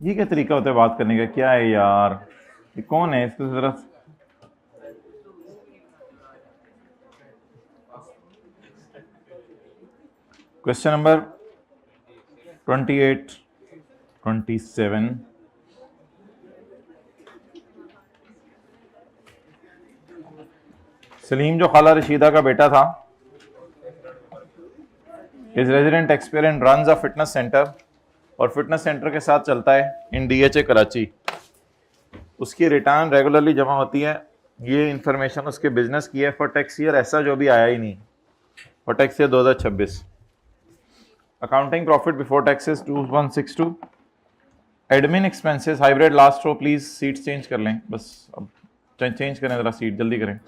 ये क्या तरीका होता है बात करने का? क्या है यार, ये कौन है? इसको जरा क्वेश्चन नंबर 28, 27। सलीम जो खाला रशीदा का बेटा था, is resident experience runs a fitness centre, और फिटनेस सेंटर के साथ चलता है इन डीएचए कराची। उसकी रिटर्न रेगुलरली जमा होती है। ये इंफॉर्मेशन उसके बिजनेस की है फॉर टैक्स ईयर ऐसा जो भी आया ही नहीं, for tax year 2026। Accounting profit before taxes 2162। Admin expenses hybrid last row, please seat change कर लें, बस अब चेंज करें जरा, सीट जल्दी करें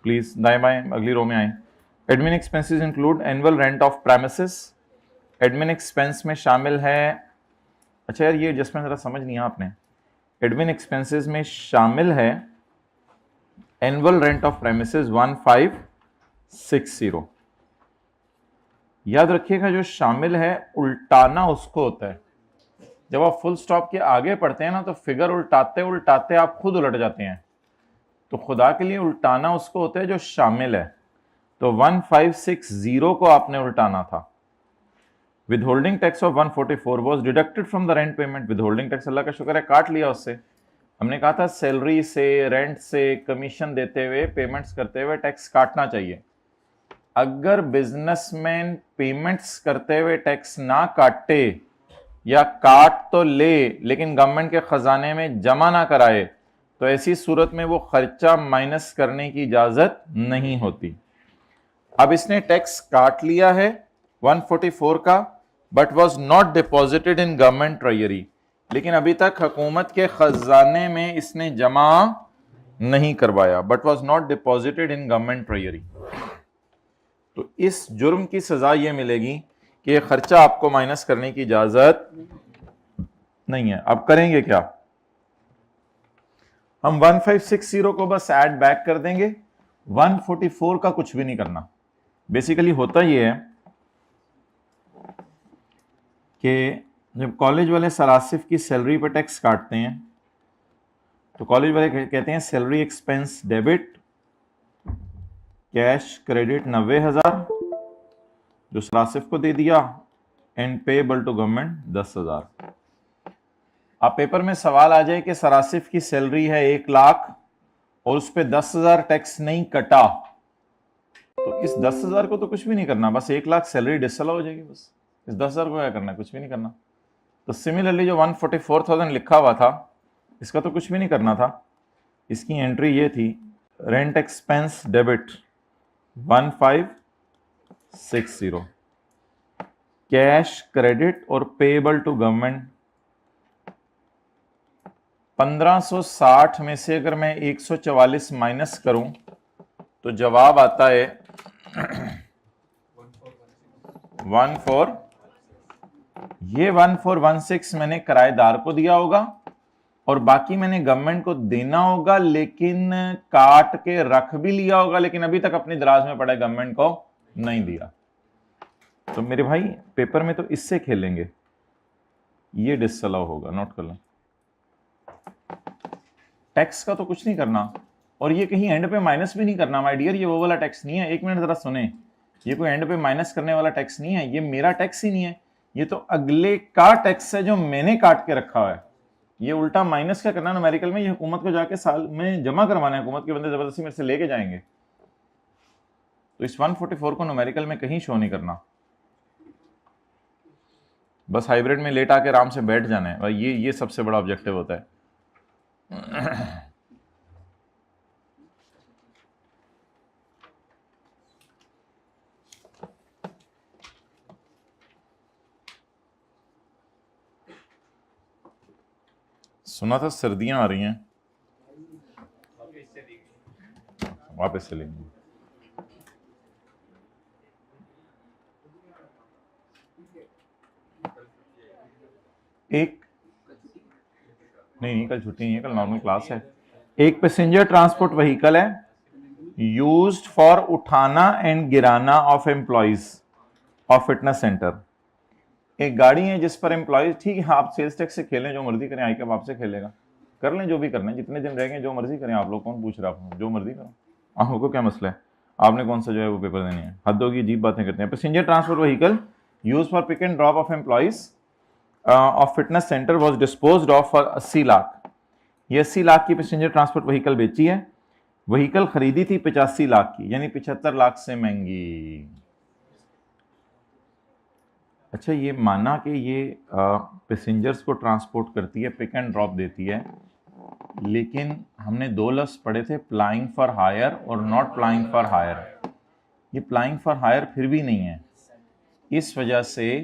प्लीज, दाएं बाएं अगली रो में आए। Admin expenses include annual rent of premises. Admin expense में शामिल है, अच्छा यार ये एडजस्टमेंट जरा समझ नहीं है आपने। एडमिन एक्सपेंसेस में शामिल है एनुअल रेंट ऑफ प्रेमिसेस 1560। याद रखिएगा जो शामिल है उल्टाना उसको होता है। जब आप फुल स्टॉप के आगे पढ़ते हैं ना तो फिगर उल्टाते उल्टाते आप खुद उलट जाते हैं, तो खुदा के लिए उल्टाना उसको होता है जो शामिल है। तो 1560 को आपने उल्टाना था। Withholding tax of 144 was deducted from the rent payment. Withholding tax अल्लाह का शुक्र है काट लिया उससे। हमने कहा था सैलरी से, रेंट से, कमीशन देते हुए, पेमेंट्स करते हुए टैक्स काटना चाहिए। अगर बिजनेसमैन पेमेंट्स करते हुए टैक्स ना काटे या काट तो ले लेकिन गवर्नमेंट के खजाने में जमा ना कराए, तो ऐसी सूरत में वो खर्चा माइनस करने की इजाजत नहीं होती। अब इसने टैक्स काट लिया है 144 का, but was not deposited in government treasury, लेकिन अभी तक हुकूमत के खजाने में इसने जमा नहीं करवाया, but was not deposited in government treasury. तो इस जुर्म की सजा यह मिलेगी कि यह खर्चा आपको माइनस करने की इजाजत नहीं है। अब करेंगे क्या? हम 1560 को बस ऐड बैक कर देंगे, 144 का कुछ भी नहीं करना। बेसिकली होता यह है कि जब कॉलेज वाले सरासिफ की सैलरी पर टैक्स काटते हैं तो कॉलेज वाले कहते हैं salary expense debit, cash credit 90,000 जो सरासिफ को दे दिया, एंड पेएबल टू गवर्नमेंट 10,000। अब पेपर में सवाल आ जाए कि सरासिफ की सैलरी है 1 लाख और उस पर 10,000 टैक्स नहीं कटा, तो इस 10,000 को तो कुछ भी नहीं करना, बस 1 लाख सैलरी डिसअलाउ हो जाएगी। बस इस 10,000 को क्या करना है? कुछ भी नहीं करना। तो सिमिलरली जो 144,000 लिखा हुआ था इसका तो कुछ भी नहीं करना था। इसकी एंट्री ये थी, rent expense debit 1560, cash credit और पेएबल टू गवर्नमेंट 1560 में से अगर मैं 144 माइनस करूं तो जवाब आता है 14। ये 1416 मैंने किराएदार को दिया होगा और बाकी मैंने गवर्नमेंट को देना होगा, लेकिन काट के रख भी लिया होगा, लेकिन अभी तक अपनी दराज में पड़ा गवर्नमेंट को नहीं दिया। तो मेरे भाई पेपर में तो इससे खेलेंगे, ये डिसअलाउ होगा, नोट कर लो। टैक्स का तो कुछ नहीं करना और ये कहीं एंड पे माइनस भी नहीं करना माय डियर, ये वो वाला टैक्स नहीं है। एक मिनट जरा सुने, ये कोई एंड पे माइनस करने वाला टैक्स नहीं है, ये मेरा टैक्स ही नहीं है, ये तो अगले का टैक्स है जो मैंने काट के रखा है। ये उल्टा माइनस क्या करना न्यूमेरिकल में, ये हुकूमत को जाके साल में जमा करवाना है, हुकूमत के बंदे जबरदस्ती मेरे से लेके जाएंगे। तो इस 144 को न्यूमेरिकल में कहीं शो नहीं करना, बस हाइब्रिड में लेट आके आराम से बैठ जाना है। ये सबसे बड़ा ऑब्जेक्टिव होता है। सुना था सर्दियां आ रही हैं, वापस से लेंगे। एक नहीं कल छुट्टी नहीं है, कल नॉर्मल क्लास है। एक पैसेंजर ट्रांसपोर्ट व्हीकल है यूज्ड फॉर उठाना एंड गिराना of employees of fitness centre. एक गाड़ी है जिस पर एम्प्लॉइज, ठीक है आप सेल्स टैक्स से खेलें, जो मर्जी करें, आई कैब आपसे खेलेगा, कर लें जो भी करना है, जितने दिन रहेंगे जो मर्जी करें, आप लोग कौन पूछ रहा है, जो मर्जी करो, आपको क्या मसला है, आपने कौन सा जो है वो पेपर देनी है, हद होगी, अजीब बातें करते हैं। Passenger transport vehicle use for pick and drop off employees of fitness centre was disposed of for 80 lakh. ये 80 लाख की पैसेंजर ट्रांसपोर्ट व्हीकल बेची है। व्हीकल खरीदी थी 85 लाख की, यानी 75 लाख से महंगी। अच्छा, ये माना कि ये पैसेंजर्स को ट्रांसपोर्ट करती है, पिक एंड ड्रॉप देती है, लेकिन हमने दो लफ्ज़ पढ़े थे, प्लाइंग फॉर हायर और नॉट प्लाइंग फॉर हायर। ये प्लाइंग फॉर हायर फिर भी नहीं है, इस वजह से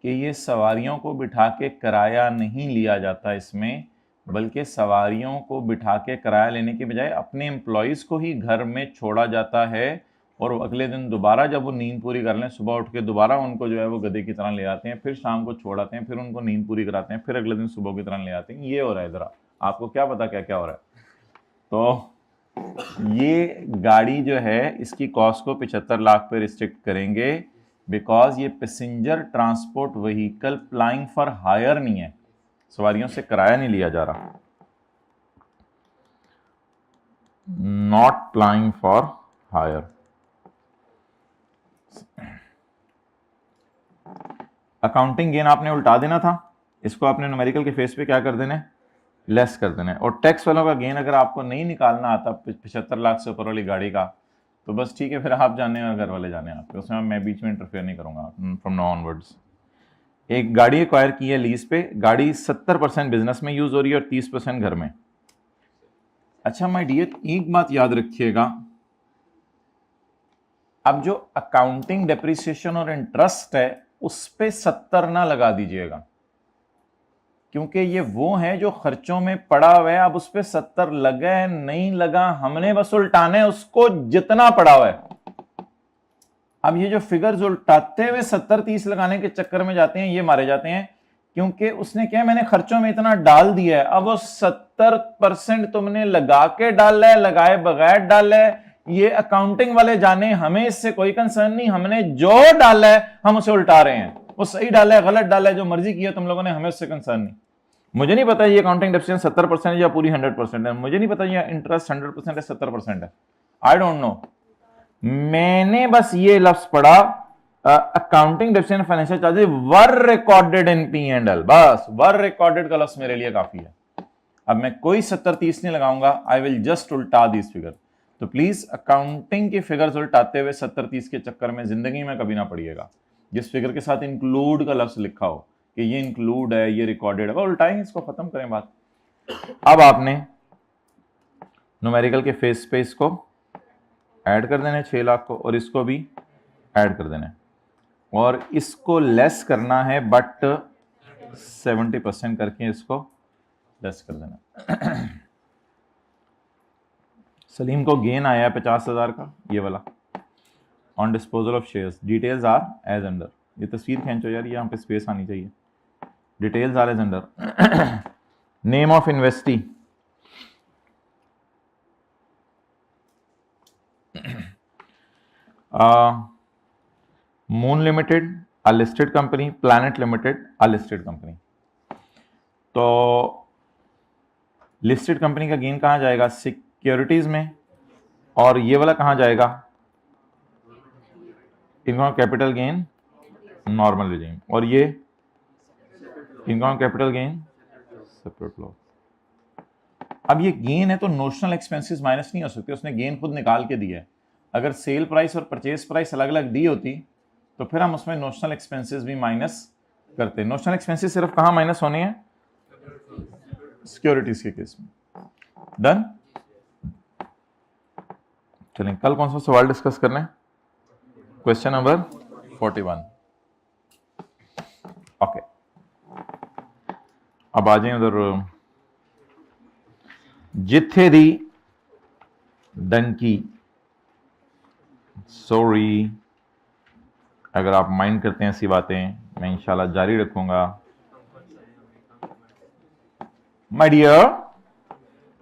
कि ये सवारियों को बिठा के किराया नहीं लिया जाता इसमें, बल्कि सवारियों को बिठा के किराया लेने के बजाय अपने एम्प्लॉयज़ को ही घर में छोड़ा जाता है, और अगले दिन दोबारा जब वो नींद पूरी कर लें, सुबह उठ के दोबारा उनको जो है वो गधे की तरह ले आते हैं, फिर शाम को छोड़ आते हैं, फिर उनको नींद पूरी कराते हैं, फिर अगले दिन सुबह की तरह ले आते हैं। ये हो रहा है, ज़रा आपको क्या पता क्या क्या हो रहा है। तो ये गाड़ी जो है इसकी कॉस्ट को 75 लाख पे रिस्ट्रिक्ट करेंगे, बिकॉज ये passenger transport vehicle plying for hire नहीं है, सवारियों से किराया नहीं लिया जा रहा, not plying for hire. Accounting gain आपने उल्टा देना था, इसको आपने न्यूमेरिकल के फेस पे क्या कर देना है, लेस कर देना है। और टैक्स वालों का गेन अगर आपको नहीं निकालना आता 75 लाख से ऊपर वाली गाड़ी का, तो बस ठीक है, फिर आप जाने और घर वाले जाने आपके, उसमें मैं बीच में इंटरफेयर नहीं करूंगा फ्रॉम नाउ ऑनवर्ड्स। एक गाड़ी एक्वायर की है लीज पे, गाड़ी 70% बिजनेस में यूज हो रही है और 30% घर में। अच्छा माय डियर, एक बात याद रखिएगा, अब जो अकाउंटिंग डेप्रिसिएशन और इंटरेस्ट है उस पे 70 ना लगा दीजिएगा, क्योंकि ये वो है जो खर्चों में पड़ा हुआ है। अब उस पे 70 लगा नहीं लगा, हमने बस उल्टाने उसको जितना पड़ा हुआ है। अब ये जो फिगर्स उल्टाते हुए 70-30 लगाने के चक्कर में जाते हैं, ये मारे जाते हैं, क्योंकि उसने क्या, मैंने खर्चों में इतना डाल दिया है, अब वो 70% तुमने लगा के डाला है, लगाए बगैर डाला है, ये अकाउंटिंग वाले जाने, हमें इससे कोई कंसर्न नहीं, हमने जो डाला है हम उसे उल्टा रहे हैं, वो सही डाला है गलत डाला है, जो मर्जी किया तुम लोगों ने, हमें उससे कंसर्न नहीं। मुझे नहीं पता ये अकाउंटिंग डेप्रिसिएशन 70% या पूरी 100% है, मुझे नहीं पता ये इंटरेस्ट 100% है 70% है, आई डोंट नो। मैंने बस ये लफ्ज पढ़ा, accounting depreciation financial charges were recorded in P&L, बस वर रिकॉर्डेड का लफ्ज मेरे लिए काफी है। अब मैं कोई 70-30 नहीं लगाऊंगा, आई विल जस्ट उल्टा दिस फिगर। तो प्लीज अकाउंटिंग के फिगर्स उल्टाते हुए 70-30 के चक्कर में जिंदगी में कभी ना पड़िएगा। जिस फिगर के साथ इंक्लूड का लफ्ज लिखा हो कि ये इंक्लूड है, ये रिकॉर्डेड है, उल्टाएं, इसको खत्म करें बात। अब आपने न्यूमेरिकल के फेस पे इसको ऐड कर देना है 6 लाख को, और इसको भी ऐड कर देना है, और इसको लेस करना है, बट 70% करके इसको लेस कर देना। सलीम को गेन आया है 50,000 का, ये वाला, on disposal of shares, details are as under. ये तस्वीर खींचो यार, यहाँ पे स्पेस आनी चाहिए, details are as under. Name of investee, moon limited a listed company, planet limited a listed company. तो लिस्टेड कंपनी का गेन कहाँ जाएगा, सिक्योरिटीज में, और ये वाला कहाँ जाएगा, income capital gain normal regime, और ये income capital gain separate loss. अब ये गेन है तो नोशनल एक्सपेंसेस माइनस नहीं हो सकते, उसने गेन खुद निकाल के दिया है। अगर सेल प्राइस और परचेज प्राइस अलग अलग दी होती तो फिर हम उसमें नोशनल एक्सपेंसेस भी माइनस करते। नोशनल एक्सपेंसेस सिर्फ कहाँ माइनस होने हैं, सिक्योरिटीज के केस में। डन। चलें, कल कौन सा सवाल डिस्कस करना है, क्वेश्चन नंबर 41। ओके, अब आ जाए उधर। जिथे दी डंकी, सॉरी अगर आप माइंड करते हैं ऐसी बातें, मैं इंशाल्लाह जारी रखूंगा। माय डियर,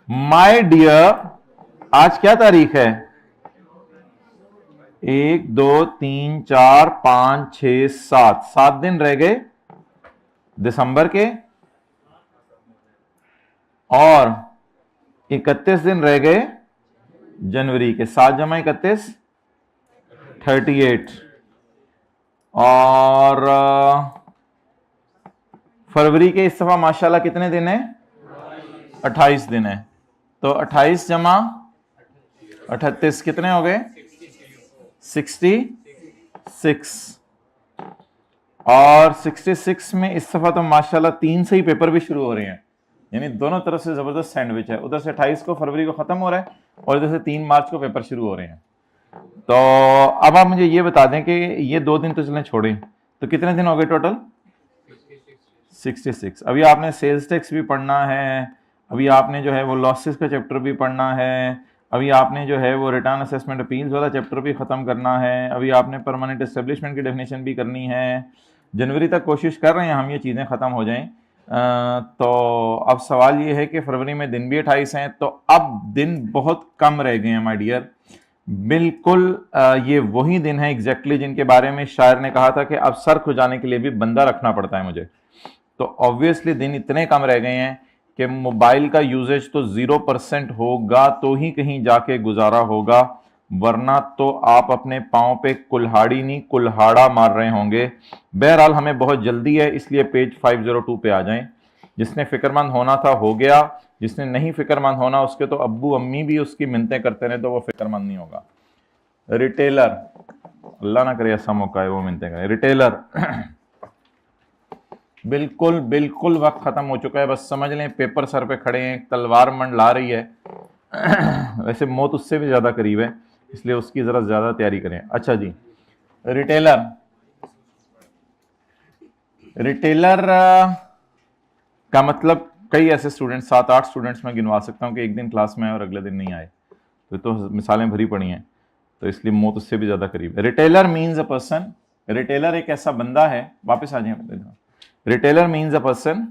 माय डियर, आज क्या तारीख है? 1 2 3 4 5 6 7, 7 दिन रह गए दिसंबर के, और 31 दिन रह गए जनवरी के। 7 जमा 31 38, और फरवरी के इस दफा माशाल्लाह कितने दिन है? 28 दिन है। तो 28 जमा 38 कितने हो गए? 66। और 66 में इस दफा तो माशाल्लाह 3 से ही पेपर भी शुरू हो रहे हैं, यानी दोनों तरफ से जबरदस्त सैंडविच है। उधर से 28 को फरवरी को खत्म हो रहा है और इधर से 3 मार्च को पेपर शुरू हो रहे हैं। तो अब आप मुझे ये बता दें कि ये 2 दिन तो चलें छोड़ें, तो कितने दिन हो गए टोटल? 66। अभी आपने सेल्स टैक्स भी पढ़ना है, अभी आपने जो है वो लॉसेस का चैप्टर भी पढ़ना है, अभी आपने जो है वो रिटर्न असेसमेंट अपील्स वाला चैप्टर भी खत्म करना है, अभी आपने परमानेंट एस्टेब्लिशमेंट की डेफिनेशन भी करनी है। जनवरी तक कोशिश कर रहे हैं हम ये चीज़ें ख़त्म हो जाएं। तो अब सवाल ये है कि फरवरी में दिन भी 28 हैं, तो अब दिन बहुत कम रह गए हैं माय डियर। बिल्कुल ये वही दिन है एग्जैक्टली जिनके बारे में शायर ने कहा था कि अब सर खुजाने के लिए भी बंदा रखना पड़ता है मुझे। तो ऑब्वियसली दिन इतने कम रह गए हैं कि मोबाइल का यूजेज तो 0% होगा तो ही कहीं जाके गुजारा होगा, वरना तो आप अपने पांव पे कुल्हाड़ी नहीं कुल्हाड़ा मार रहे होंगे। बहरहाल हमें बहुत जल्दी है, इसलिए पेज 502 पे आ जाएं। जिसने फिक्रमंद होना था हो गया, जिसने नहीं फिक्रमंद होना उसके तो अब्बू अम्मी भी उसकी मिन्नतें करते रहे तो वो फिक्रमंद नहीं होगा। रिटेलर, अल्लाह ना करे ऐसा मौका है वो मिन्नतें करें। रिटेलर बिल्कुल बिल्कुल वक्त खत्म हो चुका है, बस समझ लें पेपर सर पे खड़े हैं, तलवार मंडला रही है। वैसे मौत उससे भी ज्यादा करीब है, इसलिए उसकी जरा ज्यादा तैयारी करें। अच्छा जी, रिटेलर, रिटेलर का मतलब कई ऐसे स्टूडेंट्स, 7-8 स्टूडेंट्स मैं गिनवा सकता हूं कि एक दिन क्लास में आए और अगले दिन नहीं आए, तो मिसालें भरी पड़ी हैं, तो इसलिए मौत उससे भी ज्यादा करीब है। Retailer means a person, retailer एक ऐसा बंदा है, वापस आ जाए। Retailer means a person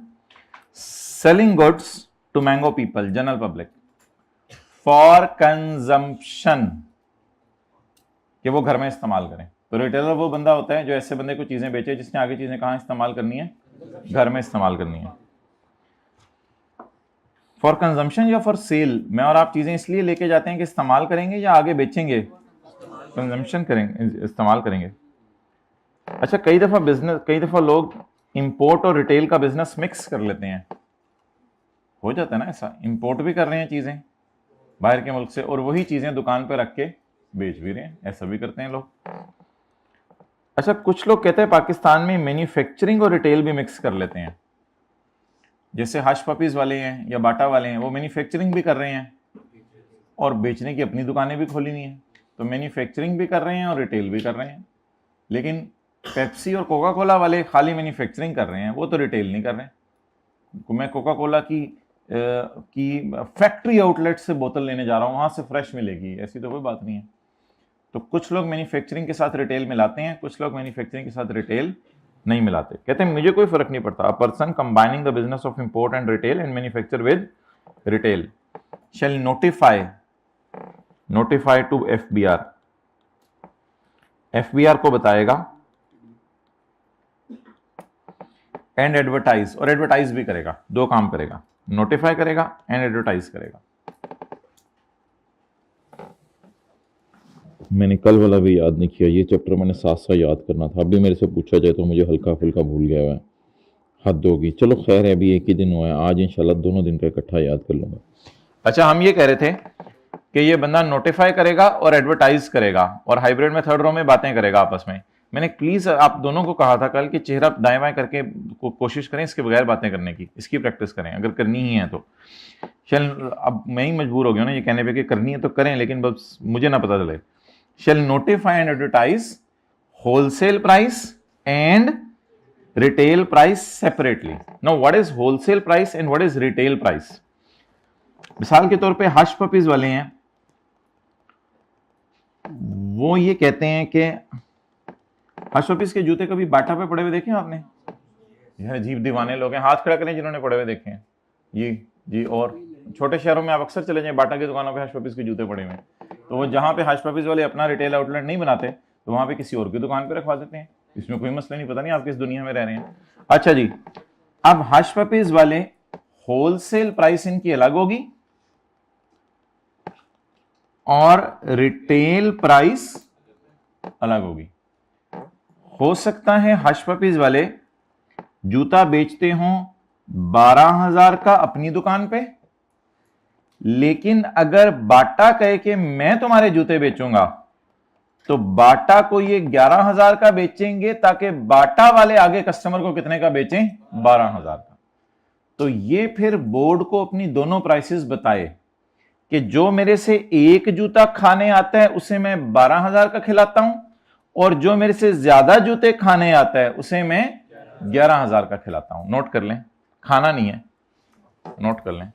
selling goods to mango people, general public, for consumption, कि वो घर में इस्तेमाल करें। तो रिटेलर वो बंदा होता है जो ऐसे बंदे को चीजें बेचे जिसने आगे चीजें कहां इस्तेमाल करनी है? घर में इस्तेमाल करनी है। फॉर कंजम्पशन या फॉर सेल, मैं और आप चीजें इसलिए लेके जाते हैं कि इस्तेमाल करेंगे या आगे बेचेंगे? कंजम्पशन करेंगे, इस्तेमाल करेंगे। अच्छा, कई दफा लोग इंपोर्ट और रिटेल का बिजनेस मिक्स कर लेते हैं, हो जाता है ना ऐसा, इंपोर्ट भी कर रहे हैं चीजें बाहर के मुल्क से और वही चीजें दुकान पे रख के बेच भी रहे हैं, ऐसा भी करते हैं लोग। अच्छा, कुछ लोग कहते हैं पाकिस्तान में मैन्युफैक्चरिंग और रिटेल भी मिक्स कर लेते हैं, जैसे हश पपीज वाले हैं या बाटा वाले हैं, वो मैन्युफैक्चरिंग भी कर रहे हैं और बेचने की अपनी दुकानें भी खोली नहीं है, तो मैन्युफैक्चरिंग भी कर रहे हैं और रिटेल भी कर रहे हैं। लेकिन पेप्सी और कोका कोला वाले खाली मैन्युफैक्चरिंग कर रहे हैं, वो तो रिटेल नहीं कर रहे हैं। मैं कोका कोला की फैक्ट्री आउटलेट से बोतल लेने जा रहा हूं, वहां से फ्रेश मिलेगी, ऐसी तो कोई बात नहीं है। तो कुछ लोग मैन्युफैक्चरिंग के साथ रिटेल मिलाते हैं, कुछ लोग मैन्युफैक्चरिंग के साथ रिटेल नहीं मिलाते, कहते हैं मुझे कोई फर्क नहीं पड़ता। A person combining the business of import and retail and manufacture with retail shall notify to FBR, FBR को बताएगा, एंड एडवर्टाइज, और एडवर्टाइज भी करेगा, 2 काम करेगा, नोटिफाई करेगा एंड एडवर्टाइज करेगा। मैंने कल वाला भी याद नहीं किया, ये चैप्टर मैंने साथ साथ याद करना था, अभी मेरे से पूछा जाए तो मुझे हल्का फुल्का भूल गया है, हद होगी। चलो खैर है, अभी एक ही दिन हुआ है, आज इंशाल्लाह दोनों दिन का इकट्ठा याद कर लूंगा। अच्छा, हम ये कह रहे थे कि ये बंदा नोटिफाई करेगा और एडवर्टाइज करेगा और हाइब्रिड में थर्ड रो में बातें करेगा आपस में। मैंने प्लीज आप दोनों को कहा था कल कि चेहरा दाएं बाएं करके कोशिश करें इसके बगैर बातें करने की, इसकी प्रैक्टिस करें अगर करनी ही है तो। चल अब मैं ही मजबूर हो गया ना ये कहने पे कि करनी है तो करें, लेकिन बस मुझे ना पता चले। Shall notify and advertise wholesale price and retail price separately. Now what is wholesale price and what is retail price? मिसाल के तौर पे हश पपीज वाले हैं, वो ये कहते हैं कि हश पपीज के जूते कभी बाटा पे पड़े हुए देखे आपने? यह अजीब दीवाने लोग हैं, हाथ खड़ा करें जिन्होंने पड़े हुए देखे हैं। जी जी, और छोटे शहरों में आप अक्सर चले जाएं, बाटा की दुकानों पे हश पपीज के जूते पड़े हुए हैं, तो वो जहाँ पे हश पपीज वाले अपना रिटेल आउटलेट नहीं बनाते तो वहां पे किसी और की दुकान पे रखवा देते हैं, इसमें कोई मसला नहीं। पता नहीं आप किस दुनिया में रह रहे हैं। अच्छा जी, अब हश पपीज वाले होलसेल प्राइस इनकी अलग होगी और रिटेल प्राइस अलग होगी। हो सकता है हश पपीज वाले जूता बेचते हों 12,000 का अपनी दुकान पे, लेकिन अगर बाटा कहे कि मैं तुम्हारे जूते बेचूंगा तो बाटा को ये 11,000 का बेचेंगे ताकि बाटा वाले आगे कस्टमर को कितने का बेचें, 12,000 का। तो ये फिर बोर्ड को अपनी दोनों प्राइसेस बताए कि जो मेरे से एक जूता खाने आता है उसे मैं 12,000 का खिलाता हूं और जो मेरे से ज्यादा जूते खाने आता है उसे मैं 11,000 का खिलाता हूं। नोट कर लें, खाना नहीं है, नोट कर लें।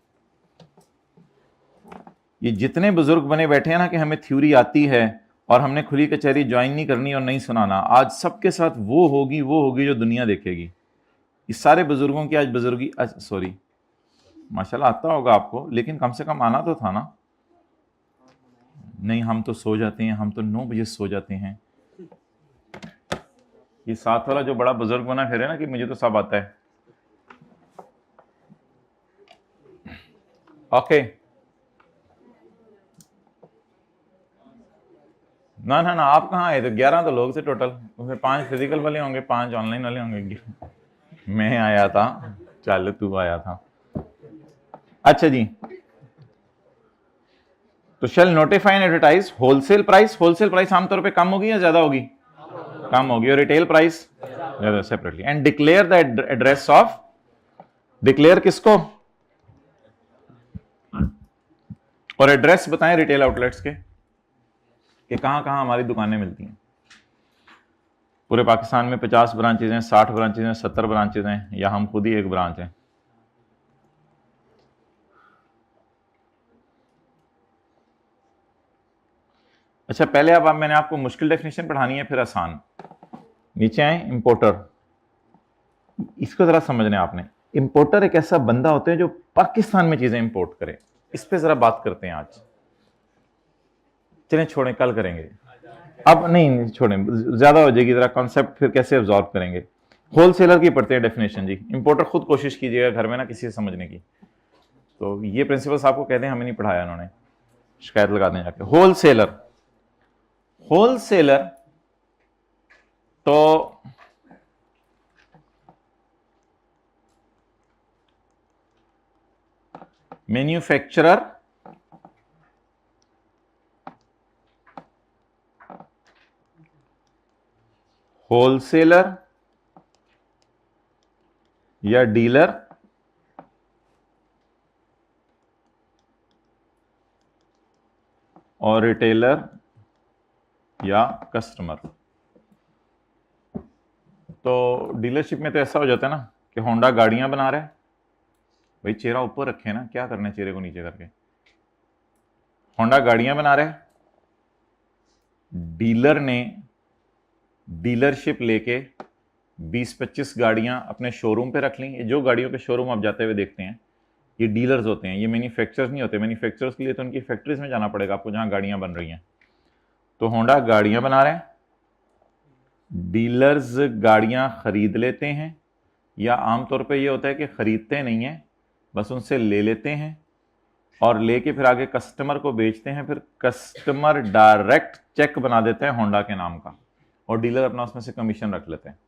ये जितने बुजुर्ग बने बैठे हैं ना कि हमें थ्योरी आती है और हमने खुली कचहरी ज्वाइन नहीं करनी और नहीं सुनाना, आज सबके साथ वो होगी जो दुनिया देखेगी। इस सारे बुजुर्गों की आज बुजुर्गी, सॉरी माशाल्लाह आता होगा आपको, लेकिन कम से कम आना तो था ना। नहीं, हम तो सो जाते हैं, हम तो 9 बजे सो जाते हैं। ये साथ वाला जो बड़ा बुजुर्ग बना फिर है ना कि मुझे तो सब आता है। ओके, ना ना ना, आप कहाँ आए थे? 11 तो लोग थे टोटल, उसमें 5 फिजिकल वाले होंगे, 5 ऑनलाइन वाले होंगे। मैं आया था, चल तू आया था। अच्छा जी, तो shall notify and advertise wholesale price. Wholesale price आमतौर पे कम होगी या ज्यादा होगी? कम होगी। और रिटेल प्राइस ज्यादा, separately. And declare the address of, declare किसको? और एड्रेस बताएं रिटेल आउटलेट्स के कि कहां कहां हमारी दुकानें मिलती हैं। पूरे पाकिस्तान में 50 ब्रांचेज हैं, 60 ब्रांचेज हैं, 70 ब्रांचेज हैं, या हम खुद ही एक ब्रांच हैं? अच्छा, पहले अब मैंने आपको मुश्किल डेफिनेशन पढ़ानी है, फिर आसान। नीचे आए, इंपोर्टर। इसको जरा समझना है आपने। इंपोर्टर एक ऐसा बंदा होता है जो पाकिस्तान में चीजें इंपोर्ट करे। इस पे जरा बात करते हैं आज। चलें छोड़ें, कल करेंगे, अब नहीं छोड़ें, ज्यादा हो जाएगी। जरा कॉन्सेप्ट फिर कैसे अब्सॉर्ब करेंगे। होलसेलर की पढ़ते हैं डेफिनेशन जी। इंपोर्टर खुद कोशिश कीजिएगा घर में ना किसी से समझने की। तो ये प्रिंसिपल्स आपको कहते हैं हमें नहीं पढ़ाया उन्होंने, शिकायत लगा दें जाके। होलसेलर, होलसेलर तो मैन्युफैक्चरर, होलसेलर या डीलर और रिटेलर या कस्टमर। तो डीलरशिप में तो ऐसा हो जाता है ना कि होंडा गाड़ियां बना रहा है, भाई चेहरा ऊपर रखे ना, क्या करना है चेहरे को नीचे करके। होंडा गाड़ियां बना रहा है, डीलर ने डीलरशिप लेके 20-25 गाड़ियां अपने शोरूम पे रख ली। जो गाड़ियों के शोरूम आप जाते हुए देखते हैं, ये डीलर्स होते हैं, ये मैन्युफैक्चरर्स नहीं होते। मैन्युफैक्चरर्स के लिए तो उनकी फैक्ट्रीज में जाना पड़ेगा आपको जहां गाड़ियां बन रही हैं। तो होंडा गाड़ियां बना रहे हैं, डीलर्स गाड़ियां खरीद लेते हैं, या आमतौर पे ये होता है कि खरीदते नहीं हैं, बस उनसे ले लेते हैं और लेके फिर आगे कस्टमर को बेचते हैं। फिर कस्टमर डायरेक्ट चेक बना देते हैं होंडा के नाम का और डीलर अपना उसमें से कमीशन रख लेते हैं।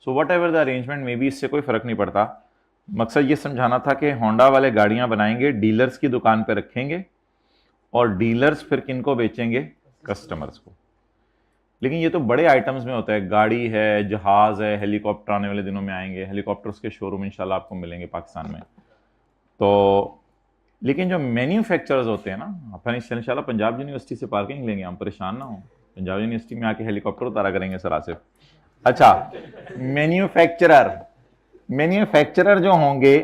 So what ever the arrangement में भी, इससे कोई फर्क नहीं पड़ता। मकसद ये समझाना था कि होंडा वाले गाड़ियां बनाएंगे, डीलर्स की दुकान पर रखेंगे और डीलर्स फिर किनको बेचेंगे? कस्टमर्स को। लेकिन ये तो बड़े आइटम्स में होता है, गाड़ी है, जहाज है, हेलीकॉप्टर आने वाले दिनों में आएंगे, हेलीकॉप्टर्स के शोरूम इंशाल्लाह आपको मिलेंगे पाकिस्तान में। तो लेकिन जो मैन्युफैक्चरर्स होते हैं ना, अपन इंशाल्लाह पंजाब यूनिवर्सिटी से पार्किंग लेंगे, हम परेशान ना हो, पंजाब यूनिवर्सिटी में आके हेलीकॉप्टर उतारा करेंगे सर आसिफ। अच्छा, मैन्युफैक्चरर जो होंगे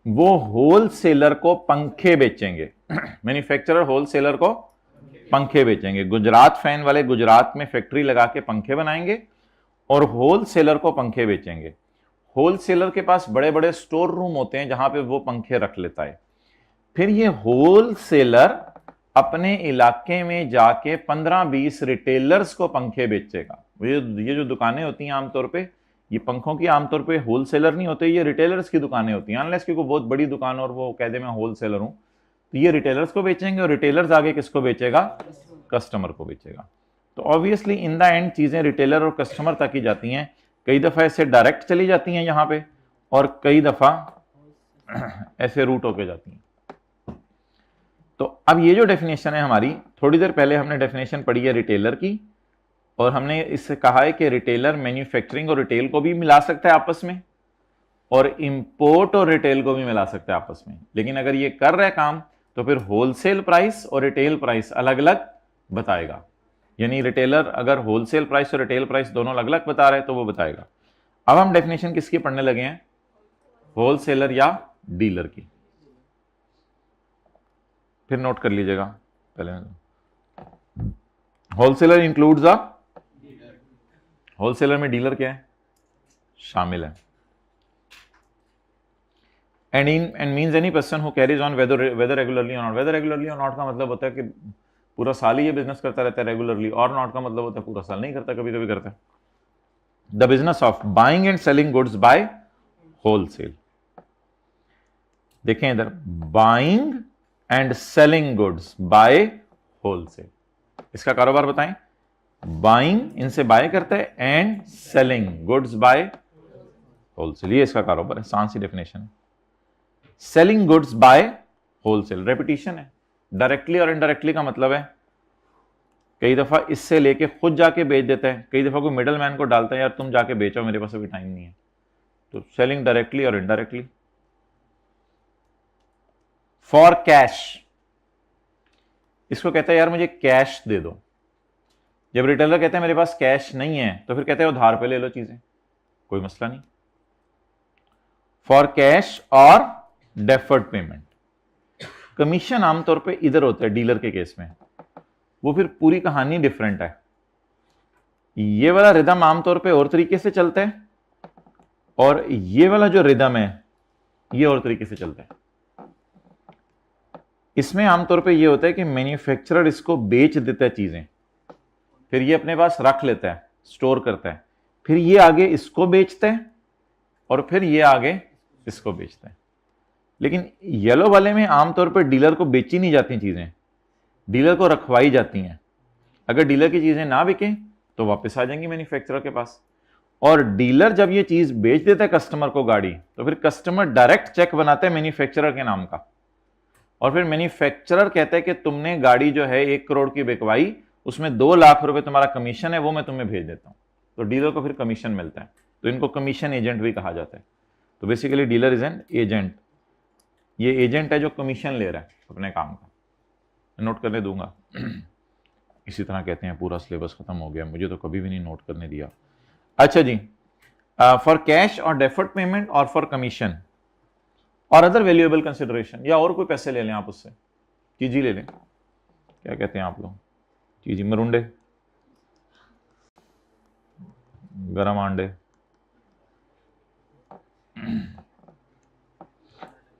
वो होलसेलर को पंखे बेचेंगे। मैन्युफैक्चरर होलसेलर को पंखे बेचेंगे। गुजरात फैन वाले गुजरात में फैक्ट्री लगा के पंखे बनाएंगे और होलसेलर को पंखे बेचेंगे। होलसेलर के पास बड़े बड़े स्टोर रूम होते हैं जहां पे वो पंखे रख लेता है। फिर ये होल सेलर अपने इलाके में जाके 15-20 रिटेलर्स को पंखे बेचेगा। ये जो दुकानें होती हैं आमतौर पे, ये पंखों की आमतौर पे होलसेलर नहीं होते, ये रिटेलर्स की दुकानें होती हैं। अनलेस कि कोई बहुत बड़ी दुकान और वो कह दे मैं होलसेलर हूं, तो ये रिटेलर्स को बेचेंगे और रिटेलर्स आगे किसको बेचेगा? कस्टमर को बेचेगा। तो ऑब्वियसली इन द एंड चीजें रिटेलर और कस्टमर तक ही जाती हैं। कई दफा ऐसे डायरेक्ट चली जाती हैं यहां पे, और कई दफा ऐसे रूट होके जाती हैं। तो अब ये जो डेफिनेशन है हमारी, थोड़ी देर पहले हमने डेफिनेशन पढ़ी है रिटेलर की, और हमने इससे कहा है कि रिटेलर मैन्युफैक्चरिंग और रिटेल को भी मिला सकता है आपस में, और इंपोर्ट और रिटेल को भी मिला सकता है आपस में। लेकिन अगर ये कर रहा है काम, तो फिर होलसेल प्राइस और रिटेल प्राइस अलग अलग बताएगा। यानी रिटेलर अगर होलसेल प्राइस और रिटेल प्राइस दोनों अलग अलग बता रहे हैं तो वो बताएगा। अब हम डेफिनेशन किसकी पढ़ने लगे हैं? होलसेलर या डीलर की। फिर नोट कर लीजिएगा पहले। होलसेलर इंक्लूड्स अ, होलसेलर में डीलर क्या है? शामिल है। And means any person who carries on whether regularly और नॉट। वेदर रेगुलरली और नॉट का मतलब होता है कि पूरा साल ही ये बिजनेस करता रहता है रेगुलरली, और नॉट का मतलब होता है पूरा साल नहीं करता, कभी कभी करता है। The business of buying and selling goods by wholesale. देखें इधर, buying and selling goods by wholesale, इसका कारोबार बताएं। बाइंग, इनसे बाय करते हैं, and selling goods by wholesale, ये इसका कारोबार है। आसान सी डेफिनेशन है। Selling goods by wholesale, repetition है। डायरेक्टली और इनडायरेक्टली का मतलब है, कई दफा इससे लेके खुद जाके बेच देता है, कई दफा कोई मिडल मैन को डालता है, यार तुम जाके बेचो, मेरे पास अभी टाइम नहीं है। तो सेलिंग डायरेक्टली और इनडायरेक्टली। फॉर कैश, इसको कहता है यार मुझे कैश दे दो। जब रिटेलर कहते हैं मेरे पास कैश नहीं है, तो फिर कहते हैं उधार पे ले लो चीजें, कोई मसला नहीं। फॉर कैश और डेफर्ड पेमेंट। कमीशन आमतौर पे इधर होता है डीलर के केस में, वो फिर पूरी कहानी डिफरेंट है। ये वाला रिदम आमतौर पे और तरीके से चलता है, और ये वाला जो रिदम है ये और तरीके से चलता है। इसमें आमतौर पे ये होता है कि मैन्युफैक्चरर इसको बेच देता है चीजें, फिर ये अपने पास रख लेता है, स्टोर करता है, फिर ये आगे इसको बेचता है, और फिर ये आगे इसको बेचता है। लेकिन येलो वाले में आमतौर पर डीलर को बेची नहीं जाती चीजें, डीलर को रखवाई जाती हैं। अगर डीलर की चीजें ना बिके तो वापस आ जाएंगी मैन्युफैक्चरर के पास, और डीलर जब ये चीज बेच देता है कस्टमर को गाड़ी, तो फिर कस्टमर डायरेक्ट चेक बनाता है मैन्युफैक्चरर के नाम का, और फिर मैन्युफैक्चरर कहता है कि तुमने गाड़ी जो है 1 करोड़ की बिकवाई, उसमें 2 लाख रुपए तुम्हारा कमीशन है, वो मैं तुम्हें भेज देता हूं। तो डीलर को फिर कमीशन मिलता है, तो इनको कमीशन एजेंट भी कहा जाता है। तो basically dealer is an agent. ये एजेंट है जो कमीशन ले रहा है अपने काम का। नोट करने दूंगा। इसी तरह कहते हैं पूरा सिलेबस खत्म हो गया, मुझे तो कभी भी नहीं नोट करने दिया। अच्छा जी, फॉर कैश और डेफर्ड पेमेंट और फॉर कमीशन और अदर वैल्यूएबल कंसिडरेशन, या और कोई पैसे ले लें आप उससे, चीजी ले लें, क्या कहते हैं आप लोग, चीजी, मरुंडे, गरम अंडे।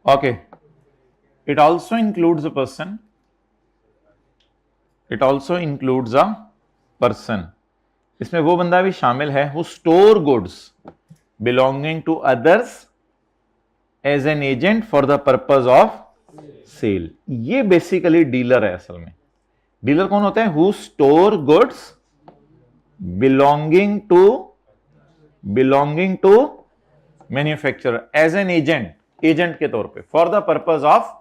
Okay, it also includes a person, it also includes a person, इसमें वो बंदा भी शामिल है who store goods belonging to others as an agent for the purpose of sale. ये बेसिकली डीलर है असल में। डीलर कौन होता है? Who store goods belonging to manufacturer as an agent, agent के तौर पे, for the purpose of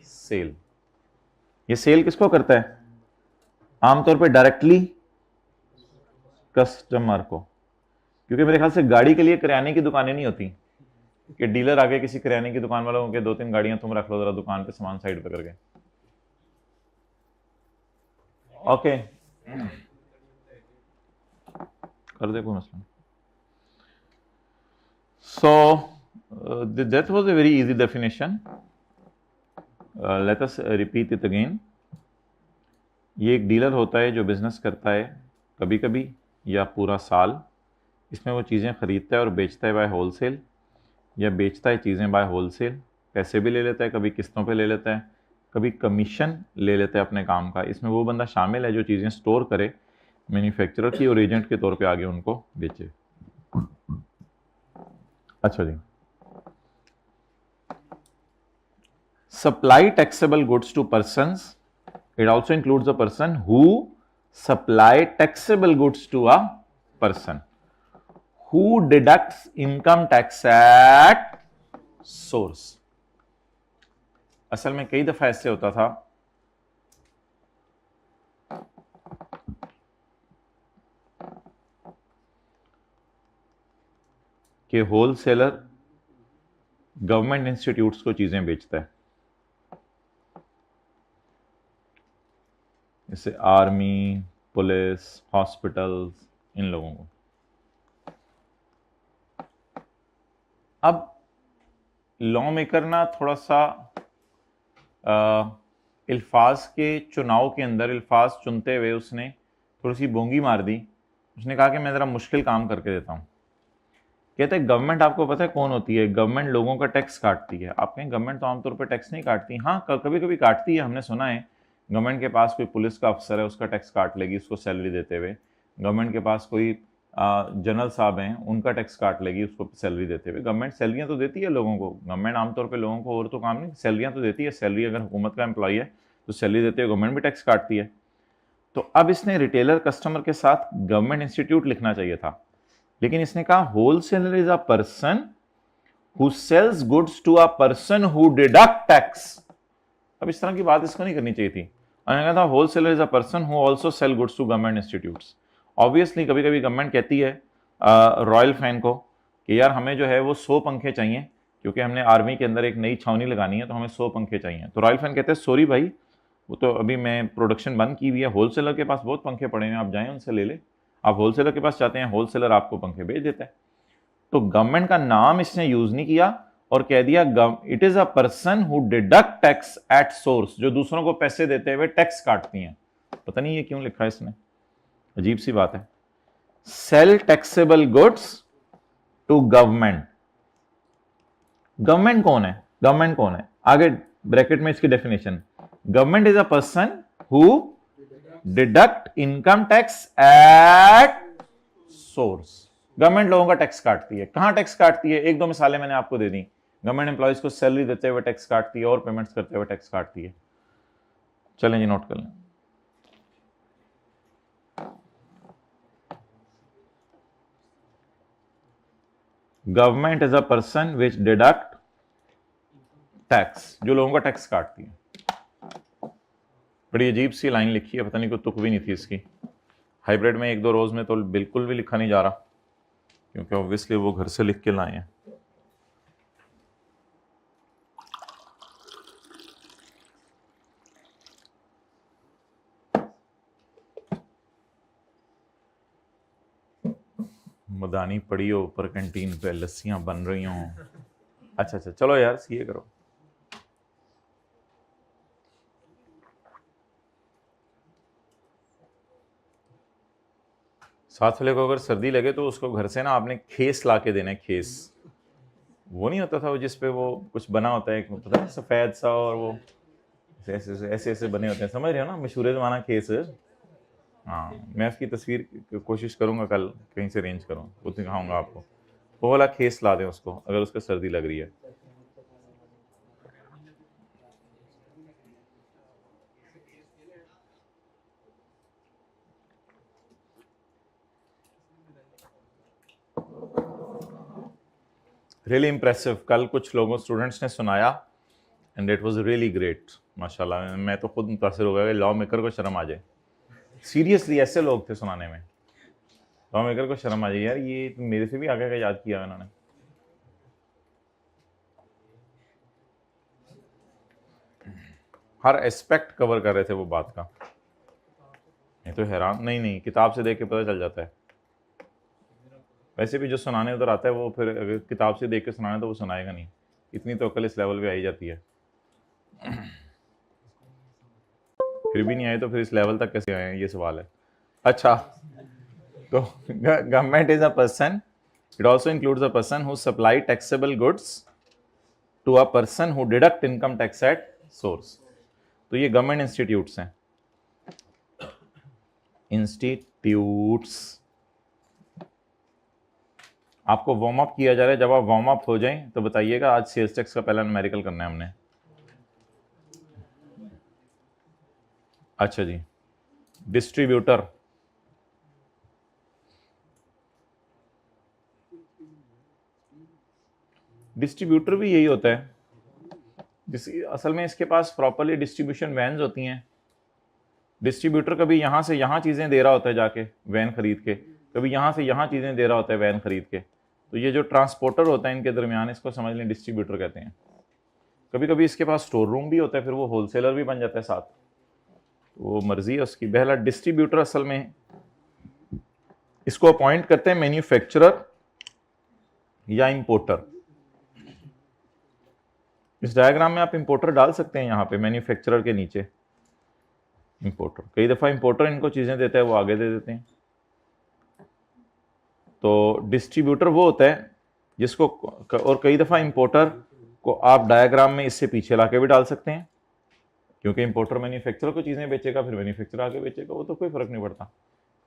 sale. ये सेल किसको करता है? आमतौर पे डायरेक्टली कस्टमर को, क्योंकि मेरे ख्याल से गाड़ी के लिए किराने की दुकानें नहीं होती कि डीलर आगे किसी किराने की दुकान वालों के 2-3 गाड़ियां तुम रख लो जरा दुकान पे, सामान साइड पे करके। ओके, कर दे कोई मसला। So that was a very easy definition, let us repeat it again. ये एक डीलर होता है जो बिजनेस करता है कभी कभी या पूरा साल। इसमें वो चीज़ें खरीदता है और बेचता है बाय होलसेल, या बेचता है चीज़ें बाय होलसेल, पैसे भी ले लेता है, कभी किस्तों पे ले लेता है, कभी कमीशन ले लेता है अपने काम का। इसमें वो बंदा शामिल है जो चीज़ें स्टोर करे मैन्युफैक्चरर की और एजेंट के तौर पे आगे उनको बेचे। अच्छा जी, supply taxable goods to persons, it also includes a person who supply taxable goods to a person who deducts income tax at source. असल में कई दफा ऐसे होता था कि होलसेलर गवर्नमेंट इंस्टीट्यूट्स को चीजें बेचता है, जैसे आर्मी, पुलिस, हॉस्पिटल्स, इन लोगों को। अब लॉ मेकर ना थोड़ा सा अल्फाज के चुनाव के अंदर अल्फाज चुनते हुए उसने थोड़ी सी बोंगी मार दी। उसने कहा कि मैं ज़रा मुश्किल काम करके देता हूँ। कहते हैं गवर्नमेंट आपको पता है कौन होती है? गवर्नमेंट लोगों का टैक्स काटती है। आप कहें गवर्नमेंट तो आमतौर पर टैक्स नहीं काटती। हाँ, कभी कभी काटती है, हमने सुना है। गवर्नमेंट के पास कोई पुलिस का अफसर है, उसका टैक्स काट लेगी उसको सैलरी देते हुए। गवर्नमेंट के पास कोई जनरल साहब हैं, उनका टैक्स काट लेगी उसको सैलरी देते हुए। गवर्नमेंट सैलरियाँ तो देती है लोगों को। गवर्नमेंट आमतौर पे लोगों को और तो काम नहीं, सैलरियाँ तो देती है। सैलरी अगर हुकूमत का एम्प्लॉय है तो सैलरी देते हुए गवर्नमेंट भी टैक्स काटती है। तो अब इसने रिटेलर कस्टमर के साथ गवर्नमेंट इंस्टीट्यूट लिखना चाहिए था, लेकिन इसने कहा wholesaler is a person who sells goods to a person who deduct tax. अब इस तरह की बात इसको नहीं करनी चाहिए थी। उन्होंने कहा था wholesaler is a person who also sell goods to government institutes. Obviously कभी कभी गवर्नमेंट कहती है रॉयल फैन को कि यार हमें जो है वो 100 पंखे चाहिए, क्योंकि हमने आर्मी के अंदर एक नई छावनी लगानी है तो हमें 100 पंखे चाहिए। तो रॉयल फैन कहते हैं सॉरी भाई, वो तो अभी मैं प्रोडक्शन बंद की हुई है, होलसेलर के पास बहुत पंखे पड़े हैं, आप जाएं उनसे ले ले। आप होलसेलर के पास जाते हैं, होलसेलर आपको पंखे बेच देता है। तो गवर्नमेंट का नाम इसने यूज नहीं किया और कह दिया it is a person who deduct tax at source, जो दूसरों को पैसे देते हुए टैक्स काटती हैं। पता नहीं ये क्यों लिखा है इसने, अजीब सी बात है। Sale taxable goods to government. Government कौन है? गवर्नमेंट कौन है? आगे ब्रैकेट में इसकी definition, government is a person who deduct income tax at source. Government लोगों का टैक्स काटती है। कहां टैक्स काटती है? एक दो मिसालें मैंने आपको दे दी। गवर्नमेंट एम्प्लॉइज को सैलरी देते हुए टैक्स काटती है और पेमेंट्स करते हुए टैक्स काटती है। चलें जी, नोट कर लें। Government is a person which deduct tax, जो लोगों का टैक्स काटती है। बड़ी अजीब सी लाइन लिखी है, पता नहीं कोई तुक भी नहीं थी इसकी। हाइब्रिड में एक दो रोज में तो बिल्कुल भी लिखा नहीं जा रहा, क्योंकि ऑब्वियसली वो घर से लिख के लाए हैं। मदानी पड़ी हो ऊपर कैंटीन पे, लस्सियां बन रही हों। अच्छा अच्छा, चलो यार सीए करो। साथ वाले को अगर सर्दी लगे तो उसको घर से ना आपने खेस ला के देना है। खेस वो नहीं होता था वो जिसपे वो कुछ बना होता है, पता है, सफेद सा, और वो ऐसे ऐसे ऐसे ऐसे बने होते हैं, समझ रहे हो ना, मशहूर जमाना खेस। हाँ, मैं उसकी तस्वीर कोशिश करूंगा कल कहीं से अरेंज करूँ, वो दिखाऊंगा आपको। वो वाला खेस ला दें उसको अगर उसको सर्दी लग रही है। Really impressive. कल कुछ लोगों स्टूडेंट्स ने सुनाया and it was really great, माशाल्लाह। मैं तो खुद मुतासिर हो गया कि लॉ मेकर को शर्म आ जाए। सीरियसली ऐसे लोग थे सुनाने में, लॉ मेकर को शर्म आ जाए यार, ये तो मेरे से भी आगे का याद किया उन्होंने। हर एस्पेक्ट कवर कर रहे थे वो बात का। ये तो हैरान, नहीं किताब से देख के पता चल जाता है। वैसे भी जो सुनाने उधर आता है वो फिर अगर किताब से देख के सुनाना तो वो सुनाएगा नहीं। इतनी तो अकल इस लेवल पे आई जाती है। फिर भी नहीं आए तो फिर इस लेवल तक कैसे आए हैं, ये सवाल है। अच्छा, तो government is a person, it also includes a person who supply taxable goods to a person who deduct income tax at source. तो ये गवर्नमेंट इंस्टीट्यूट्स हैं, इंस्टीट्यूट्स। आपको वार्म अप किया जा रहा है, जब आप वार्म अप हो जाएं तो बताइएगा। आज सेल्स टैक्स का पहला न्यूमेरिकल करना है हमने। अच्छा जी, डिस्ट्रीब्यूटर, डिस्ट्रीब्यूटर भी यही होता है, असल में इसके पास प्रॉपरली डिस्ट्रीब्यूशन वैन्स होती हैं। डिस्ट्रीब्यूटर कभी यहां से यहां चीजें दे रहा होता है जाके वैन खरीद के, कभी यहां से यहां चीजें दे रहा होता है वैन खरीद के। तो ये जो ट्रांसपोर्टर होता है इनके दरमियान, इसको समझ लें डिस्ट्रीब्यूटर कहते हैं। कभी कभी इसके पास स्टोर रूम भी होता है, फिर वो होलसेलर भी बन जाता है साथ, वो मर्जी है उसकी। पहला डिस्ट्रीब्यूटर असल में इसको अपॉइंट करते हैं मैन्युफैक्चरर या इंपोर्टर। इस डायग्राम में आप इंपोर्टर डाल सकते हैं, यहां पे मैन्युफैक्चरर के नीचे इंपोर्टर। कई दफा इंपोर्टर इनको चीजें देता है, वो आगे दे देते हैं। तो डिस्ट्रीब्यूटर वो होता है जिसको, और कई दफा इंपोर्टर को आप डायग्राम में इससे पीछे लाके भी डाल सकते हैं, क्योंकि इंपोर्टर मैन्युफैक्चरर को चीजें बेचेगा, फिर मैन्युफैक्चरर आगे बेचेगा, वो तो कोई फर्क नहीं पड़ता।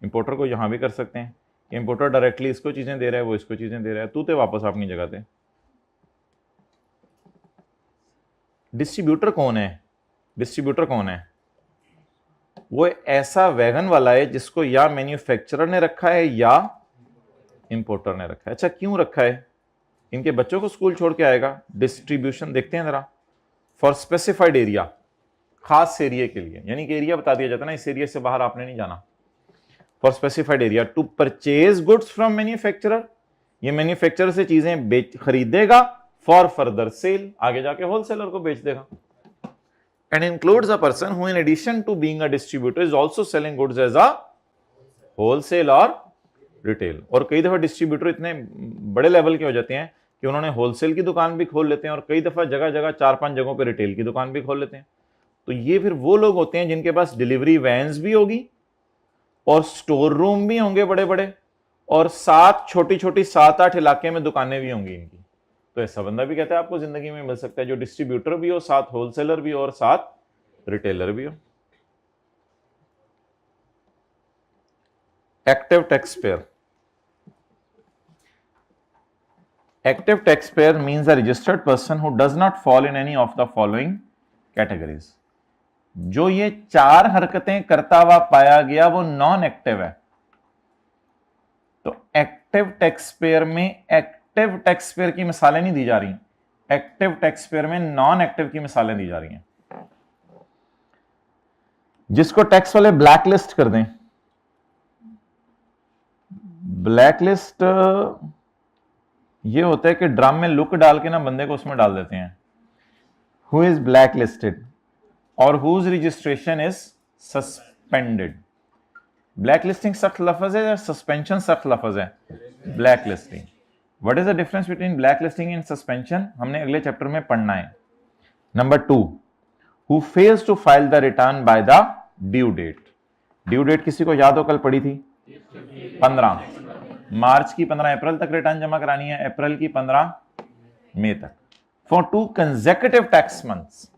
इंपोर्टर को यहां भी कर सकते हैं कि इंपोर्टर डायरेक्टली इसको चीजें दे रहा है, वो इसको चीजें दे रहा है, तू ते वापस अपनी जगह पे। डिस्ट्रीब्यूटर कौन है? डिस्ट्रीब्यूटर कौन है? वो ऐसा वैगन वाला है जिसको या मैन्युफैक्चरर ने रखा है या इंपोर्टर ने रखा है। अच्छा, क्यों रखा है? इनके बच्चों को स्कूल छोड़ के आएगा। डिस्ट्रीब्यूशन देखते हैं जरा। फॉर स्पेसिफाइड एरिया, खास एरिया के लिए, यानी कि एरिया बता दिया जाता है ना, इस एरिया से बाहर आपने नहीं जाना। For specified area to purchase goods from manufacturer, ये मैन्युफैक्चरर से चीजें खरीदेगा फॉर फर्दर सेल, आगे जाके होलसेलर को बेच देगा। And includes a person who in addition to being a distributor is also selling goods as a wholesale और रिटेल। और कई दफा डिस्ट्रीब्यूटर इतने बड़े लेवल के हो जाते हैं कि उन्होंने होलसेल की दुकान भी खोल लेते हैं, और कई दफा जगह जगह 4-5 जगहों पे रिटेल की दुकान भी खोल लेते हैं। तो ये फिर वो लोग होते हैं जिनके पास डिलीवरी वैन्स भी होगी और स्टोर रूम भी होंगे बड़े बड़े, और 7 छोटी छोटी 7-8 इलाके में दुकानें भी होंगी इनकी। तो ऐसा बंदा भी कहता है आपको जिंदगी में मिल सकता है, जो डिस्ट्रीब्यूटर भी हो, साथ होलसेलर भी हो और साथ रिटेलर भी हो। Active tax pair, active tax pair means a registered person who does not fall in any of the following categories. जो ये 4 हरकतें करता हुआ पाया गया वो नॉन एक्टिव है। तो एक्टिव टैक्स पेयर में एक्टिव टैक्स पेयर की मिसालें नहीं दी जा रही, एक्टिव टैक्स पेयर में नॉन एक्टिव की मिसालें दी जा रही हैं। जिसको टैक्स वाले ब्लैक लिस्ट कर दें, ब्लैक लिस्ट ये होता है कि ड्रम में लुक डाल के ना बंदे को उसमें डाल देते हैं। हु इज ब्लैक लिस्टेड और whose registration is suspended. Black listing सख्त लफ्ज है या सस्पेंशन सख्त लफ्ज है? Black listing. What is the difference between black listing and suspension, हमने अगले चैप्टर में पढ़ना है। Number 2, who fails to file the return by the due date. Due date किसी को याद हो, कल पढ़ी थी 15 मार्च की 15 अप्रैल तक रिटर्न जमा करानी है, अप्रैल की 15 मई तक, फॉर 2 कंसेक्यूटिव टैक्स मंथ्स।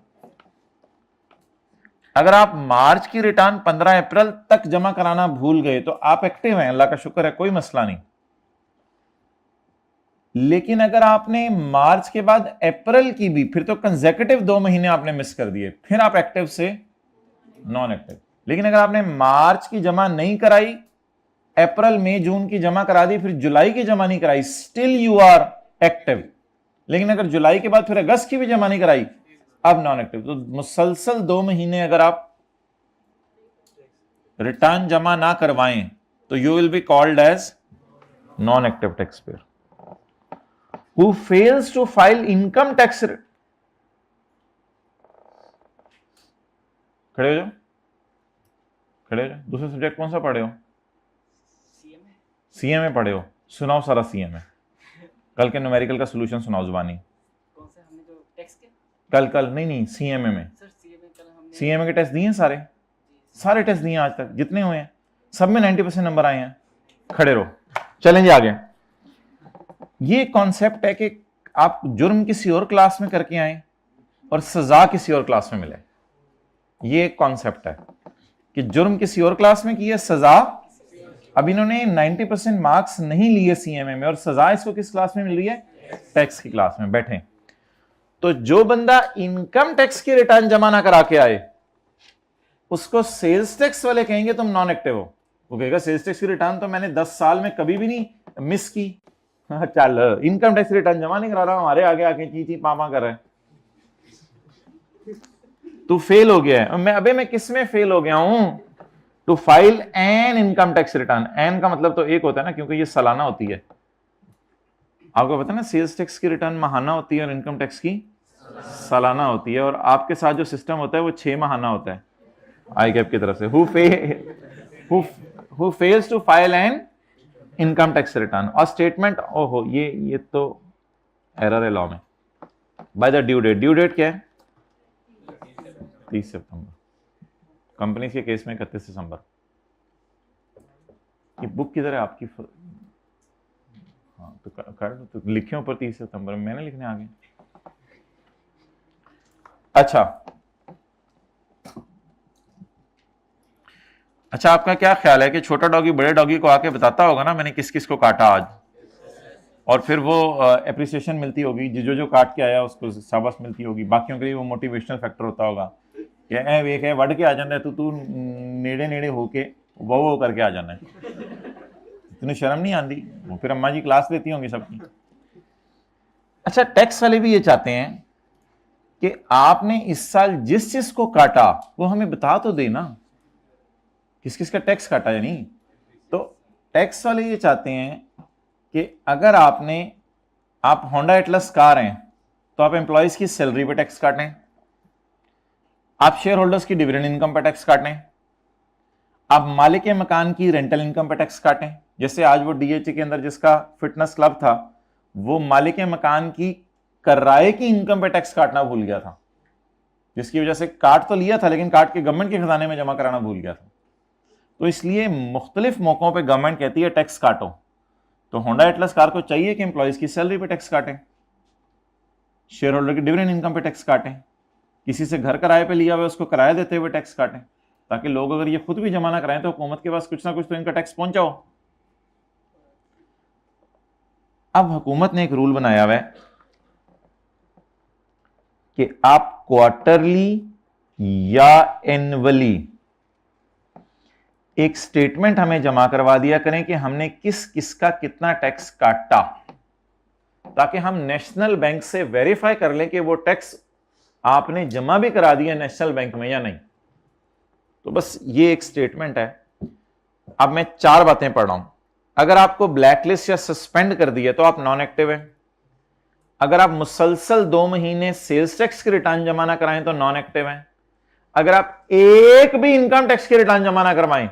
अगर आप मार्च की रिटर्न 15 अप्रैल तक जमा कराना भूल गए तो आप एक्टिव हैं, अल्लाह का शुक्र है, कोई मसला नहीं। लेकिन अगर आपने मार्च के बाद अप्रैल की भी, फिर तो कंसेक्यूटिव 2 महीने आपने मिस कर दिए, फिर आप एक्टिव से नॉन एक्टिव। लेकिन अगर आपने मार्च की जमा नहीं कराई, अप्रैल मई जून की जमा करा दी, फिर जुलाई की जमा नहीं कराई, स्टिल यू आर एक्टिव। लेकिन अगर जुलाई के बाद फिर अगस्त की भी जमा नहीं कराई, अब नॉन एक्टिव। तो मुसलसल 2 महीने अगर आप रिटर्न जमा ना करवाएं तो you will be called as non active tax payer. Who fails to file income tax, खड़े हो जाओ, खड़े हो जाओ। दूसरा सब्जेक्ट कौन सा पढ़े हो? सीएमए पढ़े हो? सुनाओ सारा सीएमए। कल के न्यूमेरिकल का सॉल्यूशन सुनाओ जुबानी। कल नहीं सीएमए में। सीएमए के टेस्ट दिए हैं, सारे टेस्ट दिए आज तक जितने हुए हैं, सब में 90% नंबर आए हैं। खड़े रहो, चलेंगे आगे। ये कॉन्सेप्ट है कि आप जुर्म किसी और क्लास में करके आए और सजा किसी और क्लास में मिले। ये एक कॉन्सेप्ट है कि जुर्म किसी और क्लास में की है, सजा, अब इन्होंने 90% मार्क्स नहीं लिए सीएमए में और सजा इसको किस क्लास में मिल रही है, टैक्स की क्लास में। बैठे तो जो बंदा इनकम टैक्स की रिटर्न जमा ना करा के आए उसको सेल्स टैक्स वाले कहेंगे तुम नॉन एक्टिव हो। वो कहेगा सेल्स टैक्स की रिटर्न तो मैंने 10 साल में कभी भी नहीं मिस की। चल इनकम टैक्स रिटर्न जमा नहीं करा रहा, हमारे आगे आके ची पापा कर रहा है, तू फेल हो गया है। मैं किस में फेल हो गया हूं? To file an income tax return. An का मतलब तो एक होता है ना, क्योंकि ये सालाना होती है। आपको पता है ना, सेल्स टैक्स की रिटर्न माहाना होती है और इनकम टैक्स की सालाना होती है। और आपके साथ जो सिस्टम होता है वो 6 माहाना होता है आई कैप की तरफ से। Who fails to file an income tax return और स्टेटमेंट, ओहो ये तो एरर है लॉ में। By the due date, due date क्या है? 30 सितंबर। कंपनी के केस में 31 दिसंबर। ये बुक किधर है आपकी? हाँ तो लिखे ऊपर 30 सितंबर, मैंने लिखने आगे। अच्छा आपका क्या ख्याल है कि छोटा डॉगी बड़े डॉगी को आके बताता होगा ना मैंने किस किस को काटा आज, और फिर वो एप्रिसिएशन मिलती होगी, जो काट के आया उसको शाबाश मिलती होगी। बाकियों के लिए वो मोटिवेशनल फैक्टर होता होगा कि ए वेख है वड़ के आ जाना है, तू नेड़े नेड़े होके वो करके आ जाना है, तुम्हें शर्म नहीं आती? वो फिर अम्मा जी क्लास लेती होंगी सबकी। अच्छा टैक्स वाले भी ये चाहते हैं कि आपने इस साल जिस चीज को काटा वो हमें बता तो दे ना, किस किस का टैक्स काटा या नहीं। तो टैक्स वाले ये चाहते हैं कि अगर आप होंडा एटलस कार हैं तो आप एम्प्लॉयज की सैलरी पे टैक्स काटें, आप शेयर होल्डर्स की डिविडेंड इनकम पे टैक्स काटें, आप मालिक के मकान की रेंटल इनकम पे टैक्स काटें। जैसे आज वो डीएचए के अंदर जिसका फिटनेस क्लब था वो मालिक के मकान की किराए की इनकम पे टैक्स काटना भूल गया था, जिसकी वजह से काट तो लिया था लेकिन काट के गवर्नमेंट के खजाने में जमा कराना भूल गया था। तो इसलिए मुख्तलिफ मौकों पे गवर्नमेंट कहती है टैक्स काटो। तो होंडा एटलस कार को चाहिए कि एम्प्लॉयज की सैलरी पे टैक्स काटें, शेयर होल्डर की डिविडेंड इनकम पे टैक्स काटें, किसी से घर किराए पे लिया हुआ उसको किराया देते हुए टैक्स काटें, ताकि लोग अगर ये खुद भी जमा ना कराएं तो हुकूमत के पास कुछ ना कुछ तो इनका टैक्स पहुंचाओ। अब हुकूमत ने एक रूल बनाया हुआ है कि आप क्वार्टरली या एनुअली एक स्टेटमेंट हमें जमा करवा दिया करें कि हमने किस किस का कितना टैक्स काटा, ताकि हम नेशनल बैंक से वेरीफाई कर लें कि वो टैक्स आपने जमा भी करा दिया नेशनल बैंक में या नहीं। तो बस ये एक स्टेटमेंट है। अब मैं 4 बातें पढ़ रहा हूं। अगर आपको ब्लैकलिस्ट या सस्पेंड कर दिया तो आप नॉन एक्टिव हैं। अगर आप मुसलसल 2 महीने सेल्स टैक्स की रिटर्न जमा ना कराएं तो नॉन एक्टिव हैं। अगर आप एक भी इनकम टैक्स की रिटर्न जमा ना करवाएं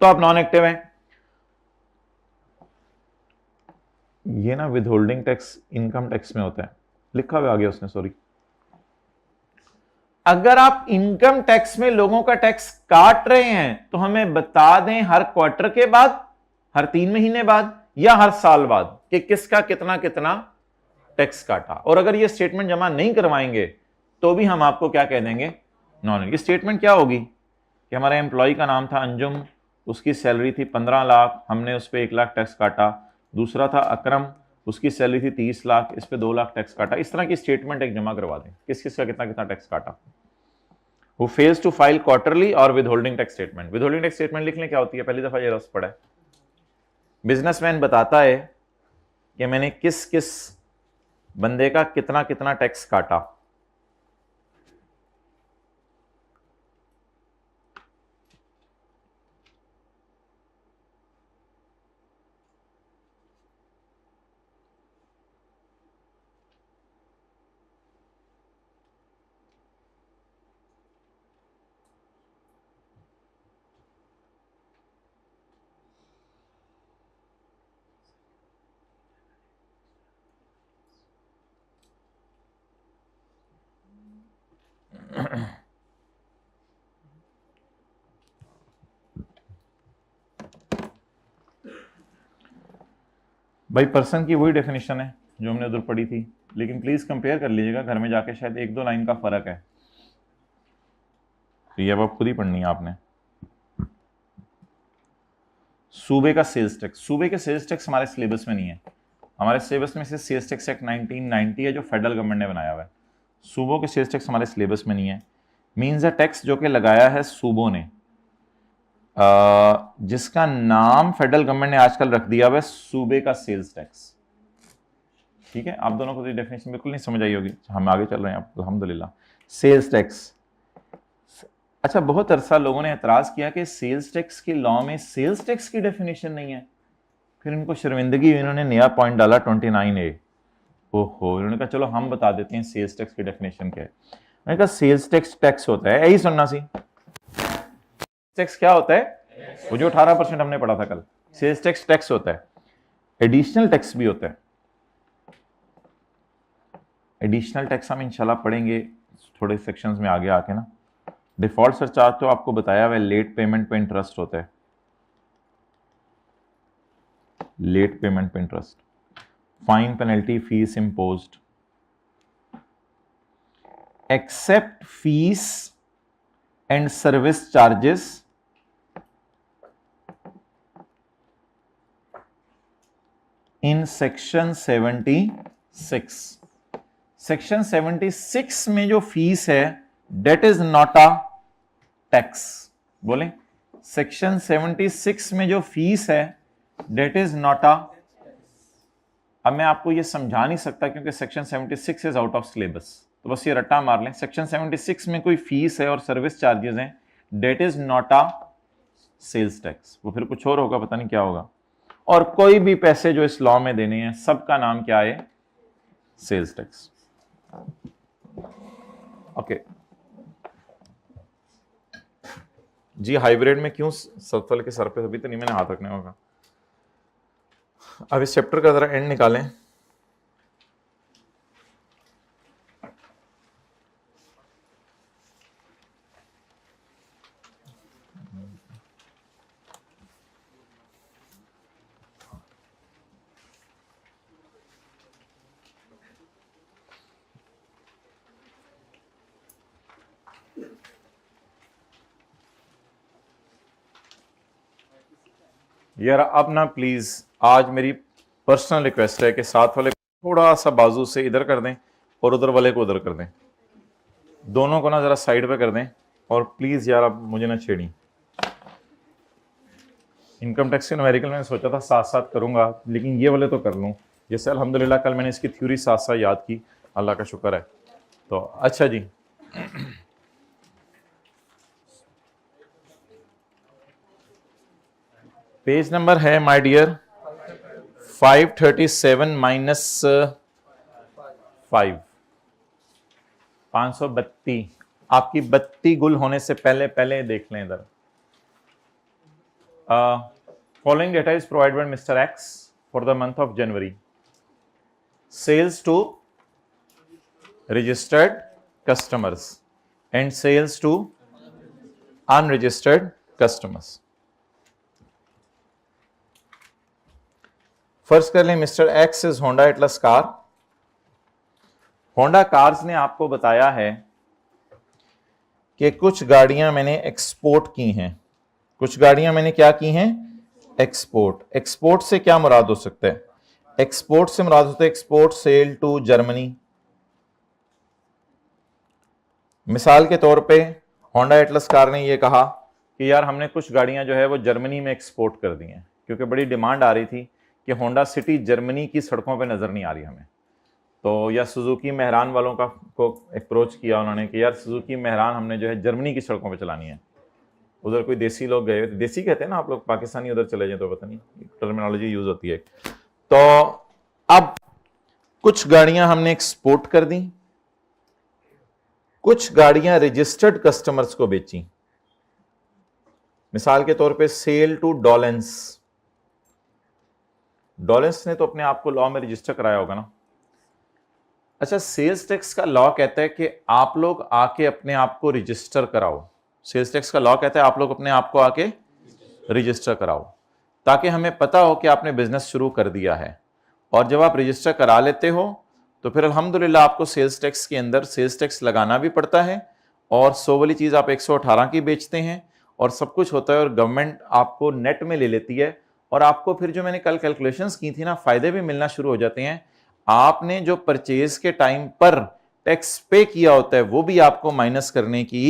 तो आप नॉन एक्टिव हैं। ये ना विदहोल्डिंग टैक्स इनकम टैक्स में होता है, लिखा हुआ आ गया उसने, सॉरी। अगर आप इनकम टैक्स में लोगों का टैक्स काट रहे हैं तो हमें बता दें हर क्वार्टर के बाद, हर 3 महीने बाद या हर साल बाद कि किसका कितना कितना टैक्स काटा। और अगर ये स्टेटमेंट जमा नहीं करवाएंगे तो भी हम आपको क्या कह देंगे, नॉन। ये स्टेटमेंट क्या होगी कि हमारे एम्प्लॉय का नाम था अंजुम, उसकी सैलरी थी 15 लाख, हमने उस पर 1 लाख टैक्स काटा। दूसरा था अकरम, उसकी सैलरी थी 30 लाख, इस पे 2 लाख टैक्स काटा। इस तरह की स्टेटमेंट एक जमा करवा दें किस किस का कितना कितना टैक्स काटा। Who fails to file quarterly और withholding tax statement। withholding tax statement लिख लें क्या होती है, पहली दफा ये लफ्ज़ पढ़ा है। बिजनेसमैन बताता है कि मैंने किस किस बंदे का कितना कितना टैक्स काटा। भाई पर्सन की वही डेफिनेशन है जो हमने उधर पढ़ी थी, लेकिन प्लीज कंपेयर कर लीजिएगा घर में जाके, शायद 1-2 लाइन का फर्क है, तो ये अब खुद ही पढ़नी है आपने। सूबे का सेल्स टैक्स, सूबे के सेल्स टैक्स हमारे सिलेबस में नहीं है। हमारे सिलेबस में से सेल्स टैक्स एक्ट 1990 है जो फेडरल गवर्नमेंट ने बनाया हुआ है। सूबों के सेल्स टैक्स हमारे सिलेबस में नहीं है। मीन्स द टैक्स जो कि लगाया है सूबों ने, जिसका नाम फेडरल गवर्नमेंट ने आजकल रख दिया हुआ है सूबे का सेल्स टैक्स। ठीक है, आप दोनों को तो डेफिनेशन बिल्कुल नहीं समझ आई होगी, हम आगे चल रहे हैं अल्हम्दुलिल्लाह। सेल्स टैक्स, अच्छा बहुत अरसा लोगों ने एतराज किया कि सेल्स टैक्स के लॉ में सेल्स टैक्स की डेफिनेशन नहीं है। फिर इनको शर्मिंदगी हुई, इन्होंने नया पॉइंट डाला 29A। ओहो, इन्होंने कहा चलो हम बता देते हैं सेल्स टैक्स की डेफिनेशन क्या है। मैंने कहा सेल्स टैक्स टैक्स होता है, यही सुनना सी, टैक्स क्या होता है, वो जो 18% हमने पढ़ा था कल, सेल्स टैक्स टैक्स होता है। एडिशनल टैक्स भी होता है, एडिशनल टैक्स हम इंशाल्लाह पढ़ेंगे थोड़े सेक्शंस में आगे आके ना। डिफॉल्ट सरचार्ज तो आपको बताया हुआ है, लेट पेमेंट पे इंटरेस्ट होता है, लेट पेमेंट पे interest, fine penalty fees imposed, except fees and service charges in section 76। Section 76 में जो फीस है debt is not a tax. बोले, सेक्शन 76 में जो फीस है डेट इज नॉट अ, अब मैं आपको ये समझा नहीं सकता क्योंकि section 76 is out of syllabus, तो बस ये रट्टा मार लें, सेक्शन 76 में कोई फीस है और सर्विस चार्जेस हैं, debt is not a sales tax, वो फिर कुछ और होगा, पता नहीं क्या होगा। और कोई भी पैसे जो इस लॉ में देने हैं सबका नाम क्या है, सेल्स टैक्स। ओके जी, हाइब्रिड में क्यों सफल के सर पे, अभी तो नहीं मैंने हाथ रखने होगा। अब इस चैप्टर का जरा एंड निकालें। यार अब ना प्लीज, आज मेरी पर्सनल रिक्वेस्ट है कि साथ वाले थोड़ा सा बाजू से इधर कर दें और उधर वाले को उधर कर दें, दोनों को ना जरा साइड पे कर दें। और प्लीज यार अब मुझे ना छेड़ी। इनकम टैक्स के न्यूमेरिकल मैंने सोचा था साथ साथ करूंगा, लेकिन ये वाले तो कर लूँ। जैसे अल्हम्दुलिल्लाह कल मैंने इसकी थ्योरी साथ साथ याद की, अल्लाह का शुक्र है। तो अच्छा जी, पेज नंबर है माय डियर 537 माइनस 5, 532। आपकी बत्ती गुल होने से पहले पहले देख लें इधर। Following data is provided by mister X for the month of January. Sales to registered customers and sales to unregistered customers। First कर लें, mister X is Honda Atlas car. Honda cars ने आपको बताया है कि कुछ गाड़ियां मैंने एक्सपोर्ट की हैं। कुछ गाड़ियां मैंने क्या की हैं, एक्सपोर्ट। एक्सपोर्ट से क्या मुराद हो सकता है, एक्सपोर्ट से मुराद होता है एक्सपोर्ट सेल टू जर्मनी। मिसाल के तौर पे होंडा एटलस कार ने ये कहा कि यार हमने कुछ गाड़ियां जो है वो जर्मनी में एक्सपोर्ट कर दी हैं, क्योंकि बड़ी डिमांड आ रही थी कि होंडा सिटी जर्मनी की सड़कों पे नज़र नहीं आ रही हमें। तो या सुजुकी मेहरान वालों को अप्रोच किया उन्होंने कि यार सुजुकी मेहरान हमने जो है जर्मनी की सड़कों पे चलानी है। उधर कोई देसी लोग गए, देसी कहते हैं ना आप लोग, पाकिस्तानी उधर चले जाए तो पता नहीं टर्मिनोलॉजी यूज होती है। तो अब कुछ गाड़ियां हमने एक्सपोर्ट कर दी, कुछ गाड़ियां रजिस्टर्ड कस्टमर्स को बेची। मिसाल के तौर पे सेल टू डॉलेंस। डॉलेंस ने तो अपने आप को लॉ में रजिस्टर कराया होगा ना। अच्छा, सेल्स टैक्स का लॉ कहता है कि आप लोग आके अपने आप को रजिस्टर कराओ। सेल्स टैक्स का लॉ कहता है आप लोग अपने आप को आके रजिस्टर कराओ, ताकि हमें पता हो कि आपने बिजनेस शुरू कर दिया है। और जब आप रजिस्टर करा लेते हो तो फिर अल्हम्दुलिल्लाह आपको सेल्स टैक्स के अंदर सेल्स टैक्स लगाना भी पड़ता है, और 100 वाली चीज आप 118 की बेचते हैं और सब कुछ होता है, और गवर्नमेंट आपको नेट में ले लेती है, और आपको फिर जो मैंने कल कैलकुलेशंस की थी ना, फायदे भी मिलना शुरू हो जाते हैं। आपने जो परचेज के टाइम पर टैक्स पे किया होता है वो भी आपको माइनस करने की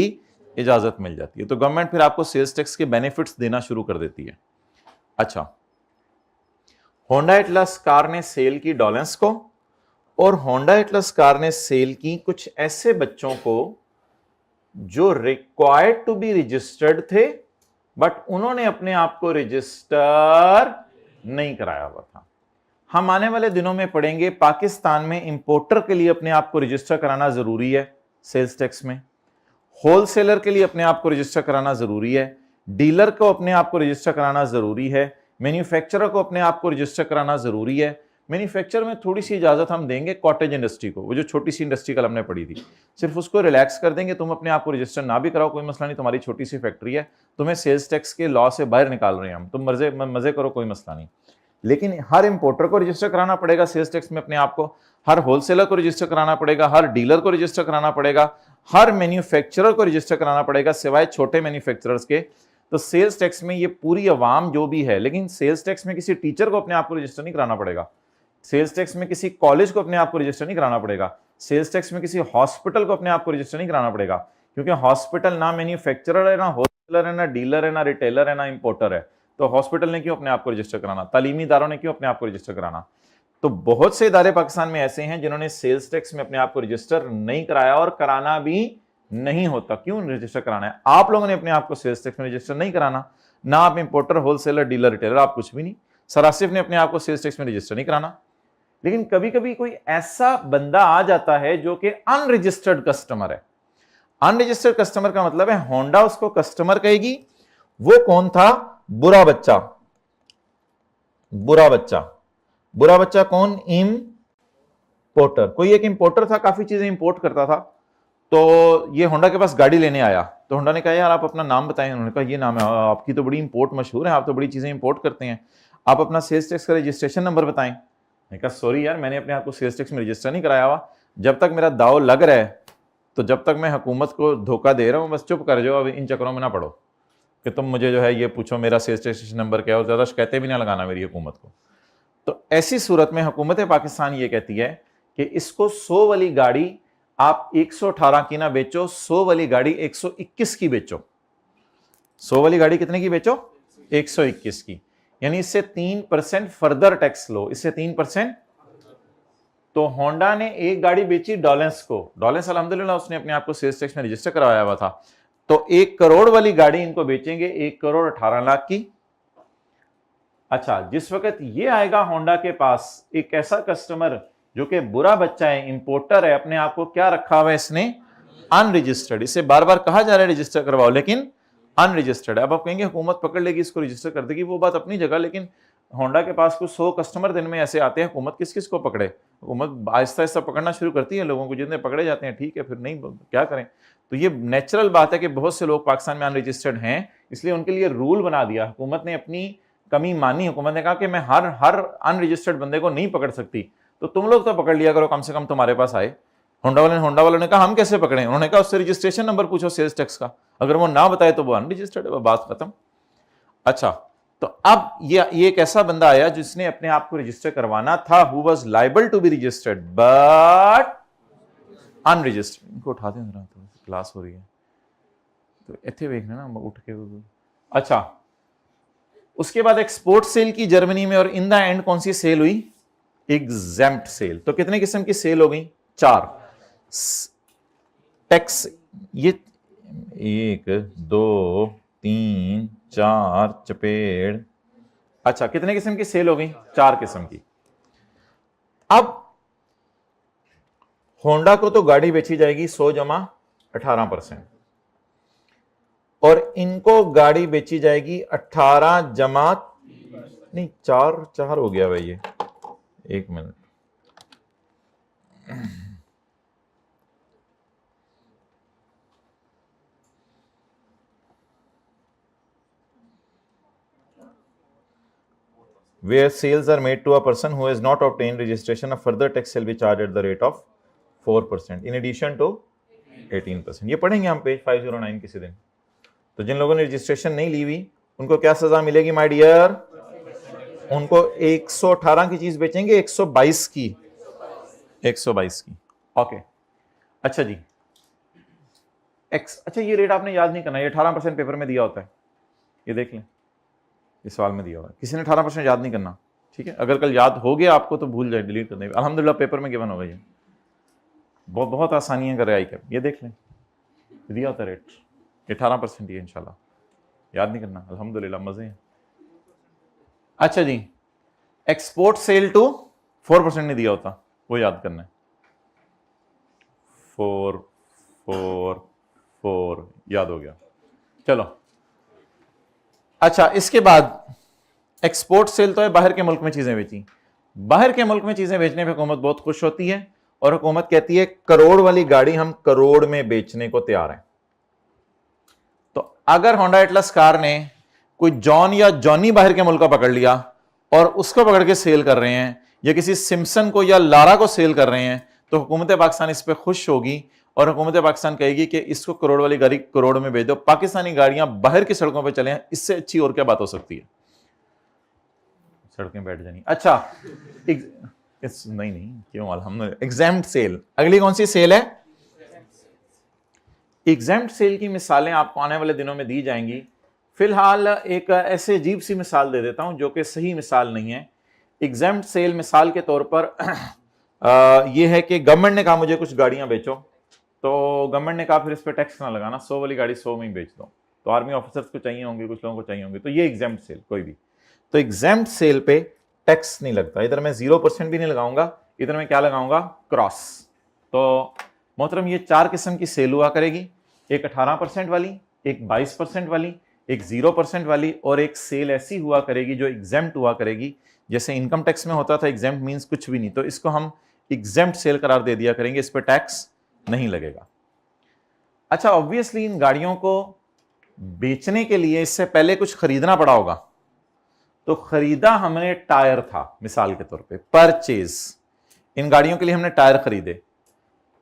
इजाजत मिल जाती है, तो गवर्नमेंट फिर आपको सेल्स टैक्स के बेनिफिट्स देना शुरू कर देती है। अच्छा, होंडा एटलस कार ने सेल की डॉलेंस को, और होंडा एटलस कार ने सेल की कुछ ऐसे बच्चों को जो रिक्वायर्ड टू बी रजिस्टर्ड थे, बट उन्होंने अपने आप को रजिस्टर नहीं कराया हुआ था। हम आने वाले दिनों में पढ़ेंगे पाकिस्तान में इंपोर्टर के लिए अपने आप को रजिस्टर कराना जरूरी है सेल्स टैक्स में, होलसेलर के लिए अपने आप को रजिस्टर कराना जरूरी है, डीलर को अपने आप को रजिस्टर कराना जरूरी है, मैन्युफैक्चरर को अपने आप को रजिस्टर कराना जरूरी है। मैन्युफैक्चर में थोड़ी सी इजाजत हम देंगे कॉटेज इंडस्ट्री को, वो जो छोटी सी इंडस्ट्री कल हमने पढ़ी थी, सिर्फ उसको रिलैक्स कर देंगे, तुम अपने आप को रजिस्टर ना भी कराओ कोई मसला नहीं, तुम्हारी छोटी सी फैक्ट्री है, तुम्हें सेल्स टैक्स के लॉ से बाहर निकाल रहे हैं हम, तुम मजे करो, कोई मसला नहीं। लेकिन हर इंपोर्टर को रजिस्टर कराना पड़ेगा सेल्स टैक्स में अपने आप को, हर होलसेलर को रजिस्टर कराना पड़ेगा, हर डीलर को रजिस्टर कराना पड़ेगा, हर मैन्युफैक्चरर को रजिस्टर कराना पड़ेगा सिवाय छोटे मैन्युफैक्चरर्स के। तो सेल्स टैक्स में ये पूरी अवाम जो भी है, लेकिन सेल्स टैक्स में किसी टीचर को अपने आप को रजिस्टर नहीं कराना पड़ेगा, सेल्स टैक्स में किसी कॉलेज को अपने आप को रजिस्टर नहीं कराना पड़ेगा, सेल्स टैक्स में किसी हॉस्पिटल को अपने आप को रजिस्टर नहीं कराना पड़ेगा, क्योंकि हॉस्पिटल ना मैन्युफैक्चरर है, ना होलसेलर है, ना डीलर है, ना रिटेलर है, ना इंपोर्टर है, तो हॉस्पिटल ने क्यों अपने आप को रजिस्टर कराना, तालीमी इदारों ने क्यों अपने आप को रजिस्टर कराना। तो बहुत से इदारे पाकिस्तान में ऐसे हैं जिन्होंने सेल्स टैक्स में अपने आप को रजिस्टर नहीं कराया, और कराना भी नहीं होता। क्यों रजिस्टर कराना है? आप लोगों ने अपने आप को सेल्स टैक्स में रजिस्टर नहीं कराना, ना आप इंपोर्टर, होलसेलर, डीलर, रिटेलर, आप कुछ भी नहीं। सरासिफ ने अपने आप को सेल्स टैक्स में रजिस्टर नहीं कराना। लेकिन कभी कभी कोई ऐसा बंदा आ जाता है जो कि अनरजिस्टर्ड कस्टमर है। अनरजिस्टर्ड कस्टमर का मतलब है होंडा उसको कस्टमर कहेगी। वो कौन था? बुरा बच्चा। बुरा बच्चा, बुरा बच्चा कौन? इंपोर्टर। कोई एक इंपोर्टर था, काफी चीजें इंपोर्ट करता था, तो ये होंडा के पास गाड़ी लेने आया, तो होंडा ने कहा यार आप अपना नाम बताएं। उन्होंने कहा ये नाम है, आपकी तो बड़ी इंपोर्ट मशहूर है, आप तो बड़ी चीजें इंपोर्ट करते हैं, आप अपना सेल्स टैक्स का रजिस्ट्रेशन नंबर बताएं। मैंने कहा सॉरी यार, मैंने अपने आप को सेल्स टैक्स में रजिस्टर नहीं कराया हुआ, जब तक मेरा दाव लग रहा है, तो जब तक मैं हुकूमत को धोखा दे रहा हूं, बस चुप कर जाओ, अब इन चक्करों में ना पड़ो कि तुम मुझे जो है ये पूछो मेरा सेल्स टैक्स नंबर क्या है, और ज्यादा शिकायतें भी ना लगाना मेरी हुकूमत को। तो ऐसी सूरत में हुकूमत पाकिस्तान ये कहती है कि इसको 100 वाली गाड़ी आप 118 की ना बेचो, 100 वाली गाड़ी 121 की बेचो। 100 वाली गाड़ी कितने की बेचो? 121 की, यानी इससे 3% फर्दर टैक्स लो, इससे 3%। तो होंडा ने एक गाड़ी बेची डॉलेंस को, डॉलेंस अल्हम्दुलिल्लाह उसने अपने आप को सेल्स टैक्स में रजिस्टर करवाया हुआ था, तो 1 करोड़ वाली गाड़ी इनको बेचेंगे 1 करोड़ 18 लाख की। अच्छा, जिस वक्त ये आएगा होंडा के पास एक ऐसा कस्टमर जो कि बुरा बच्चा है, इंपोर्टर है, अपने आप को क्या रखा हुआ है इसने? अनरजिस्टर्ड। इसे बार बार कहा जा रहा है रजिस्टर करवाओ, लेकिन अनरजिस्टर्ड है। अब आप कहेंगे हुकूमत पकड़ लेगी इसको, रजिस्टर कर देगी, वो बात अपनी जगह, लेकिन होंडा के पास कुछ 100 कस्टमर दिन में ऐसे आते हैं, हुकूमत किस किस को पकड़े? हुकूमत आहिस्ता आहिस्ता पकड़ना शुरू करती है लोगों को, जितने पकड़े जाते हैं ठीक है, फिर नहीं क्या करें। तो ये नेचुरल बात है कि बहुत से लोग पाकिस्तान में अनरजिस्टर्ड हैं, इसलिए उनके लिए रूल बना दिया हुकूमत ने, अपनी कमी मानी हुकूमत ने, कहा कि मैं हर हर अनरजिस्टर्ड बंदे को नहीं पकड़ सकती, तो तुम लोग तो पकड़ लिया करो, कम से कम तुम्हारे पास आए। होंडा वालों ने कहा हम कैसे पकड़े? उन्होंने कहा उससे रजिस्ट्रेशन नंबर पूछो सेल्स टैक्स का, अगर वो ना बताए तो वो अनरजिस्टर्ड है, बात खत्म। अच्छा, तो अब ये एक ऐसा बंदा आया जिसने अपने आप को रजिस्टर करवाना था, who was liable to be registered but unregistered. इनको उठा दें जरा, तो क्लास हो रही है, तो इतने देखना ना उठ के। अच्छा, उसके बाद एक्सपोर्ट सेल की जर्मनी में, और इन द एंड कौन सी सेल हुई? Exempt sale. तो कितने किस्म की सेल हो गई? 4। टैक्स, ये 1 2 3 4 चपेड़। अच्छा, कितने किस्म की सेल हो गई? 4 किस्म की। अब होंडा को तो गाड़ी बेची जाएगी 100 जमा 18%, और इनको गाड़ी बेची जाएगी 18 जमा नहीं 4 4 हो गया भाई, ये 1 minute. where sales are made to a person who has not obtained registration, a further tax shall be charged at the rate of 4% in addition to 18%. ये पढ़ेंगे हम पेज 509 किसी दिन। तो जिन लोगों ने रजिस्ट्रेशन नहीं ली हुई उनको क्या सजा मिलेगी माय डियर? उनको 118 की चीज बेचेंगे 122 की, 122 की। ओके अच्छा जी, अच्छा ये रेट आपने याद नहीं करना, ये 18% पेपर में दिया होता है, ये देख लें, इस सवाल में दिया हुआ है। किसी ने 18% याद नहीं करना, ठीक है? अगर कल याद हो गया आपको तो भूल जाए, डिलीट कर देंगे। अल्हम्दुलिल्लाह पेपर में गिवन हो गई है, बहुत बहुत आसानियां कर रहे आई कर, ये देख लें, दिया होता रेट 18% ही है, इंशाल्लाह याद नहीं करना। अल्हम्दुलिल्लाह मजे हैं। अच्छा जी, एक्सपोर्ट सेल टू 4% नहीं दिया होता, वो याद करना है। 4 4 4 याद हो गया, चलो। अच्छा इसके बाद एक्सपोर्ट सेल तो है, बाहर के मुल्क में चीजें बेची। बाहर के मुल्क में चीजें बेचने पे हुकूमत बहुत खुश होती है और हुकूमत कहती है करोड़ वाली गाड़ी हम करोड़ में बेचने को तैयार हैं। तो अगर होंडा एटलस कार ने कोई जॉन या जॉनी बाहर के मुल्क का पकड़ लिया और उसको पकड़ के सेल कर रहे हैं, या किसी सिम्पसन को या लारा को सेल कर रहे हैं, तो हुकूमत पाकिस्तान इस पर खुश होगी और हुकूमत पाकिस्तान कहेगी कि इसको करोड़ वाली गाड़ी करोड़ में भेज दो, पाकिस्तानी गाड़ियां बाहर की सड़कों पर चले, इससे अच्छी और क्या बात हो सकती है? सड़कें बैठ जानी। अच्छा नहीं क्यों, अल्हम्दुलिल्लाह। एग्जैम्प्ट सेल, अगली कौन सी सेल है? एग्जैम्प्ट सेल की मिसालें आपको आने वाले दिनों में दी जाएंगी। फिलहाल एक ऐसे अजीब सी मिसाल दे देता हूं जो कि सही मिसाल नहीं है। एग्जैम्प्ट सेल मिसाल के तौर पर यह है कि गवर्नमेंट ने कहा मुझे कुछ गाड़ियां बेचो, तो गवर्नमेंट ने कहा फिर इस पर टैक्स ना लगाना, 100 वाली गाड़ी 100 में ही बेच दो। तो आर्मी ऑफिसर्स को चाहिए होंगे, कुछ लोगों को चाहिए होंगे, तो ये एग्जैम्प्ट सेल कोई भी। तो एग्जैम्प्ट सेल पे टैक्स नहीं लगता, इधर मैं 0% भी नहीं लगाऊंगा, इधर मैं क्या लगाऊंगा? क्रॉस। तो मोहतरम ये 4 किस्म की सेल हुआ करेगी, एक 18% वाली, एक 22% वाली, एक 0% वाली, और एक सेल ऐसी हुआ करेगी जो एग्जैम्प्ट हुआ करेगी। जैसे इनकम टैक्स में होता था एग्जैम्प्ट मींस कुछ भी नहीं, तो इसको हम एग्जैम्प्ट सेल करार दे दिया करेंगे, इस पर टैक्स नहीं लगेगा। अच्छा ऑब्वियसली इन गाड़ियों को बेचने के लिए इससे पहले कुछ खरीदना पड़ा होगा, तो खरीदा हमने टायर था, मिसाल के तौर पे परचेज, इन गाड़ियों के लिए हमने टायर खरीदे।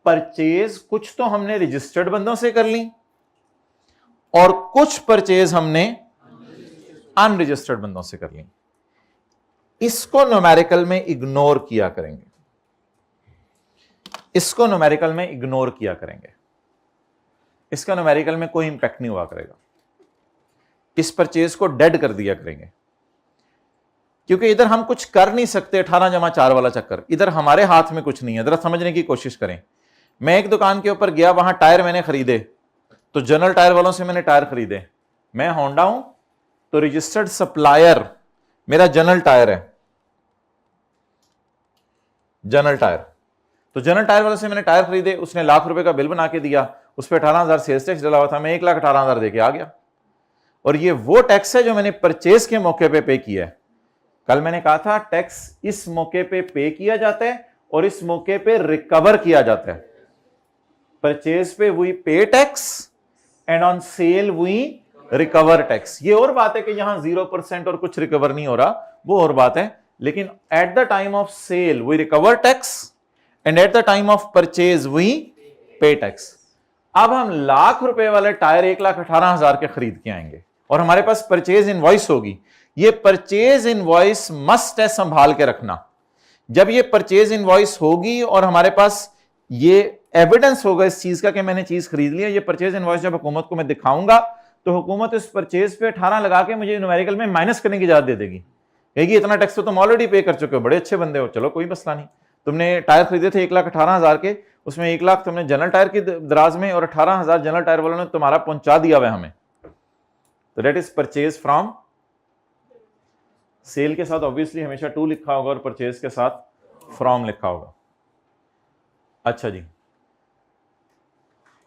परचेज कुछ तो हमने रजिस्टर्ड बंदों से कर ली और कुछ परचेज हमने अनरजिस्टर्ड बंदों से कर ली। इसको न्यूमेरिकल में इग्नोर किया करेंगे, इसको न्यूमेरिकल में इग्नोर किया करेंगे, इसका न्यूमेरिकल में कोई इंपैक्ट नहीं हुआ करेगा। इस परचेज को डेड कर दिया करेंगे, क्योंकि इधर हम कुछ कर नहीं सकते। 18+4 वाला चक्कर, इधर हमारे हाथ में कुछ नहीं है। जरा समझने की कोशिश करें। मैं एक दुकान के ऊपर गया, वहां टायर मैंने खरीदे, तो जनरल टायर वालों से मैंने टायर खरीदे। मैं होंडा हूं तो रजिस्टर्ड सप्लायर मेरा जनरल टायर है, जनरल टायर। तो जनरल टायर वाले से मैंने टायर खरीदे, उसने लाख रुपए का बिल बना के दिया, उस पर 18,000 सेल्स टैक्स डला हुआ था, मैं 1,18,000 देके आ गया। और ये वो टैक्स है जो मैंने परचेज के मौके पे किया है। कल मैंने कहा था टैक्स इस मौके पे किया जाता है और इस मौके पे रिकवर किया जाता है। परचेज पे we pay tax and on sale we recover tax. ये और बात है कि यहां 0% और कुछ रिकवर नहीं हो रहा, वो और बात है। लेकिन at the time of sale we recover tax and at the time of purchase we pay tax. अब हम लाख रुपए वाले टायर 1,18,000 के खरीद के आएंगे और हमारे पास परचेज इनवॉइस होगी। ये परचेज इनवॉइस मस्ट है संभाल के रखना। जब ये परचेज इनवॉइस होगी और हमारे पास ये एविडेंस होगा इस चीज का कि मैंने चीज खरीद लिया, ये परचेज इनवॉइस जब हुकूमत को मैं दिखाऊंगा तो हुकूमत इस परचेज पे 18 लगा के मुझे न्यूमेरिकल में माइनस करने की इजाजत दे देगी। कहेगी इतना टैक्स तो तुम ऑलरेडी पे कर चुके हो, बड़े अच्छे बंदे हो, चलो कोई मसला नहीं। तुमने टायर खरीदे थे 1,18,000 के, उसमें 1 लाख तुमने जनरल टायर की दराज में और 18,000 जनरल टायर वालों ने तुम्हारा पहुंचा दिया हुआ हमें। तो that is purchase from sale के साथ ऑब्वियसली हमेशा टू लिखा होगा और परचेज के साथ फ्रॉम लिखा होगा। अच्छा जी,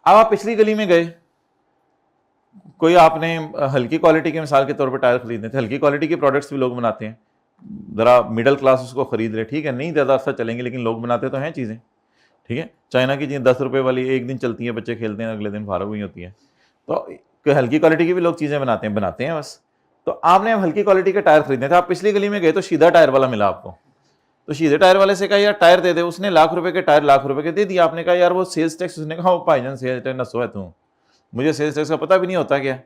अब आप पिछली गली में गए, कोई आपने हल्की क्वालिटी के मिसाल के तौर पर टायर खरीदने थे। हल्की क्वालिटी के प्रोडक्ट्स भी लोग बनाते हैं, जरा मिडिल क्लास उसको खरीद ले, ठीक है, नहीं ज़्यादा अर्सा चलेंगे लेकिन लोग बनाते तो हैं चीज़ें, ठीक है। चाइना की चीज़ें 10 रुपये वाली एक दिन चलती है, बच्चे खेलते हैं, अगले दिन फारग हुई होती है। तो हल्की क्वालिटी की भी लोग चीज़ें बनाते हैं बस। तो आपने अब हल्की क्वालिटी के टायर खरीदने थे, आप पिछली गली में गए तो सीधा टायर वाला मिला आपको, तो सीधे टायर वाले से कहा यार टायर दे दे, उसने ₹1,00,000 के टायर ₹1,00,000 के दे दिया, आपने कहा यार वो सेल्स टैक्स, उसने कहा भाईजान सेल्स टैक्स नसो है तू, मुझे सेल्स टैक्स का पता भी नहीं होता क्या,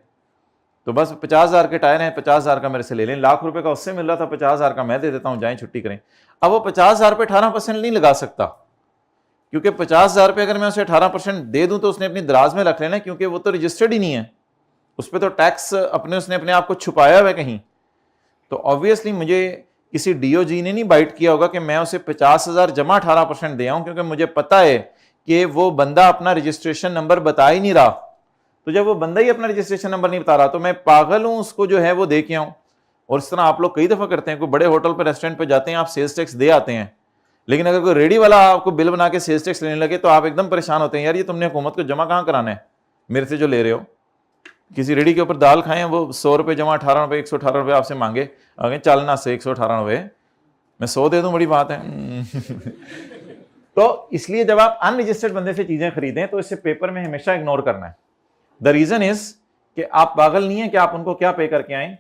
तो बस 50,000 के टायर हैं, 50,000 का मेरे से ले लें, ₹1,00,000 का उससे मिल रहा था, 50,000 का मैं दे देता हूँ, जाएं छुट्टी करें। अब वो 50,000 पे 18% नहीं लगा सकता, क्योंकि 50,000 पे अगर मैं उसे 18% दे दूं तो उसने अपनी दराज में रख लेना, क्योंकि वो तो रजिस्टर्ड ही नहीं है, उस पर तो टैक्स उसने अपने आप को छुपाया हुआ है कहीं। तो ऑब्वियसली मुझे किसी डीओजी ने नहीं बाइट किया होगा कि मैं उसे 50,000 जमा 18% दे आऊं, क्योंकि मुझे पता है कि वो बंदा अपना रजिस्ट्रेशन नंबर बता ही नहीं रहा। तो जब वो बंदा ही अपना रजिस्ट्रेशन नंबर नहीं बता रहा तो मैं पागल हूं उसको जो है वो दे के आऊं। और इस तरह आप लोग कई दफा करते हैं, कोई बड़े होटल पर रेस्टोरेंट पर जाते हैं, आप सेल्स टैक्स दे आते हैं, लेकिन अगर कोई रेडी वाला आपको बिल बना के सेल्स टैक्स लेने लगे तो आप एकदम परेशान होते हैं, यार ये तुमने हुकूमत को जमा कहाँ कराना है मेरे से जो ले रहे हो। किसी रेडी के ऊपर दाल खाएं, वो ₹100 जमा, ₹18, ₹118 आपसे मांगे, आगे चलना से ₹118, मैं 100 दे दूं, बड़ी बात है। तो इसलिए जब आप अनरजिस्टर्ड बंदे से चीजें खरीदें तो इसे पेपर में हमेशा इग्नोर करना है। द रीजन इज कि आप पागल नहीं है कि आप उनको क्या पे करके आए,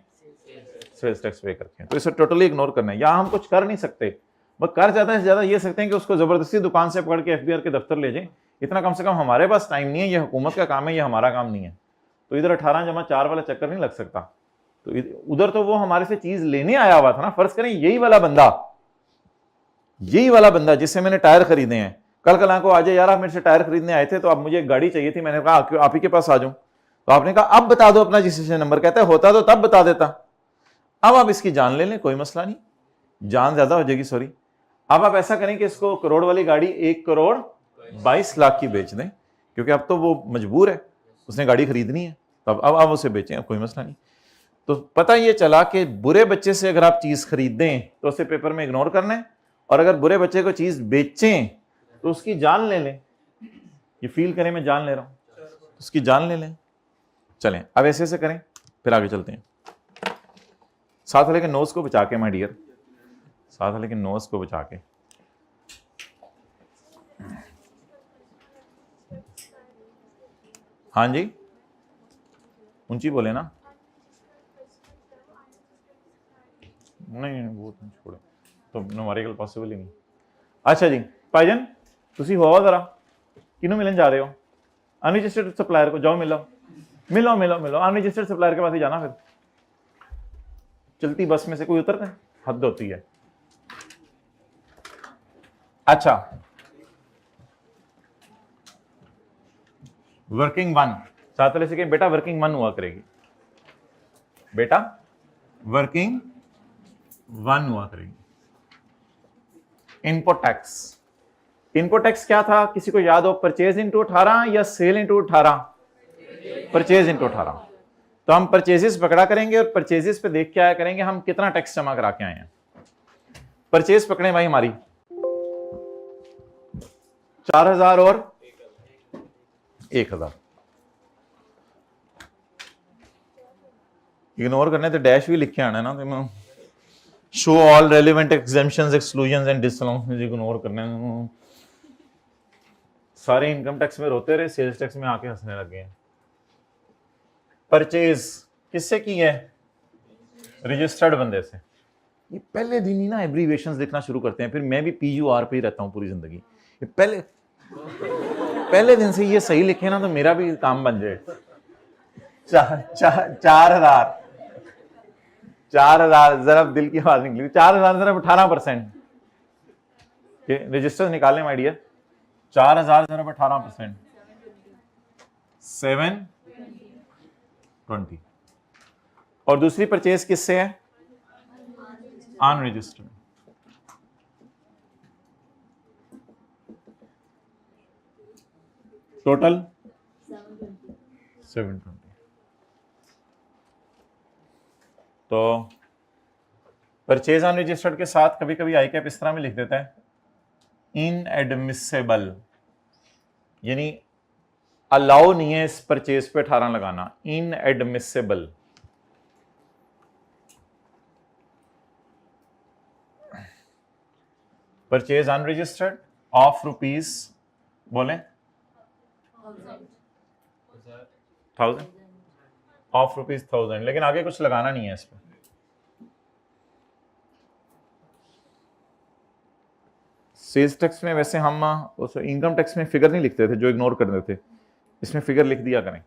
सेल्स टैक्स पे करके, तो इसे टोटली इग्नोर करना है। या हम कुछ कर नहीं सकते, बस कर ज्यादा से ज्यादा ये सकते हैं कि उसको जबरदस्ती दुकान से पकड़ के एफबीआर के दफ्तर ले जाएं, इतना कम से कम हमारे पास टाइम नहीं है, ये हुकूमत का काम है, ये हमारा काम नहीं है। तो इधर 18 जमा 4 वाला चक्कर नहीं लग सकता। तो उधर तो वो हमारे से चीज लेने आया हुआ था ना, फर्ज करें यही वाला बंदा जिससे मैंने टायर खरीदे हैं, कल को आ जाए यार आप मेरे से टायर खरीदने आए थे तो अब मुझे एक गाड़ी चाहिए थी, मैंने कहा आप ही के पास आ जाऊं, तो आपने कहा अब बता दो अपना रजिस्ट्रेशन नंबर, कहता है होता तो तब बता देता, अब आप इसकी जान ले लें, कोई मसला नहीं, जान ज्यादा हो जाएगी, सॉरी। अब आप ऐसा करें कि इसको करोड़ वाली गाड़ी 1,22,00,000 की बेच दें, क्योंकि अब तो वो मजबूर है, उसने गाड़ी खरीदनी है, तब अब आप उसे बेचें, कोई मसला नहीं। तो पता ये चला कि बुरे बच्चे से अगर आप चीज खरीदें तो उसे पेपर में इग्नोर करना है, और अगर बुरे बच्चे को चीज बेचें तो उसकी जान ले लें, ये फील करें मैं जान ले रहा हूं, उसकी जान ले लें। चलें अब ऐसे ऐसे करें, फिर आगे चलते हैं। साथ वाले के नोज को बचा के, माय डियर, साथ वाले के नोज को बचा के। हाँ जी, ऊंची बोले ना, नहीं वो तो छोड़ो, तो हमारे लिए पॉसिबल ही नहीं। अच्छा जी भाईजान, तुसी हो जरा किनू मिलन जा रहे हो, अनरजिस्टर्ड सप्लायर को, जाओ मिलो अनरजिस्टर्ड सप्लायर के पास ही जाना, फिर चलती बस में से कोई उतरता है, हद होती है। अच्छा, वर्किंग 1, साथ वाले से कहें बेटा वर्किंग 1 हुआ करेगी, बेटा वर्किंग 1 हुआ करेगी। इनपुट टैक्स क्या था, किसी को याद हो, परचेज इंटू 18 या सेल इंटू 18? Purchase into 18। तो हम परचेजेस पकड़ा करेंगे और परचेजेस पे देख के आया करेंगे हम कितना टैक्स जमा करा के आए हैं। परचेज पकड़े भाई हमारी 4,000 और 1,000, इग्नोर करने तो डैश भी लिखे आना ना, तो show all relevant exemptions, exclusions and disallowances, ignore करने। सारे इनकम टैक्स में रोते रहे, सेल्स टैक्स में आके हंसने लगे हैं। परचेज किससे की है, रजिस्टर्ड बंदे से। ये पहले दिन ही ना एब्रीविएशंस लिखना शुरू करते हैं, फिर मैं भी PUR पे ही रहता हूं पूरी जिंदगी। ये पहले दिन से ये सही लिखे ना तो मेरा भी काम बन जाए। 4,000 जरा दिल की आवाज निकली, 4,000 जरा 18%, रजिस्टर निकालने माय डियर, 4,000 जरा 18%, 720। और दूसरी परचेज किससे है, अनरजिस्टर्ड। टोटल 720। तो परचेज अनरजिस्टर्ड के साथ कभी कभी आई कैप इस तरह में लिख देता है, इनएडमिसेबल, यानी अलाउ नहीं है इस परचेज पे 18 लगाना, इनएडमिसेबल। परचेज अनरजिस्टर्ड ऑफ रुपीज, बोले 1,000, ऑफ ₹1000, लेकिन आगे कुछ लगाना नहीं है इस पर। सेल्स टैक्स में वैसे हम इनकम टैक्स में फिगर नहीं लिखते थे, जो इग्नोर कर देते थे, इसमें फिगर लिख दिया करें।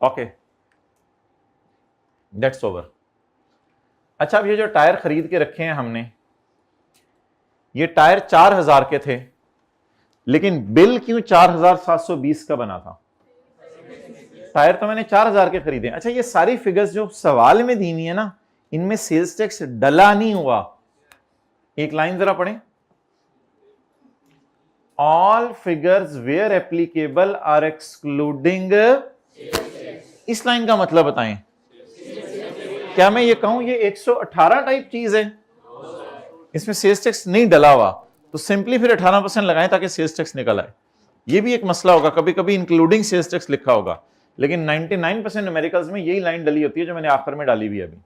Okay, that's over. अच्छा, अब ये जो टायर खरीद के रखे हैं हमने, ये टायर 4000 के थे, लेकिन बिल क्यों 4720 का बना था? टायर तो मैंने 4000 के खरीदे। अच्छा, ये सारी फिगर्स जो सवाल में दी हुई है ना, इनमें सेल्स टैक्स डला नहीं हुआ। एक लाइन जरा पढ़ें, all figures where applicable are excluding. इस लाइन का मतलब बताएं। क्या मैं ये कहूं ये 118 टाइप चीज है, इसमें सेल्स टैक्स नहीं डला हुआ, तो सिंपली फिर 18% लगाएं ताकि सेल्स टैक्स निकल आए। ये भी एक मसला होगा, कभी कभी इंक्लूडिंग सेल्स टैक्स लिखा होगा, लेकिन 99% न्यूमेरिकल्स में यही लाइन डली होती है जो मैंने आखिर में डाली हुई अभी।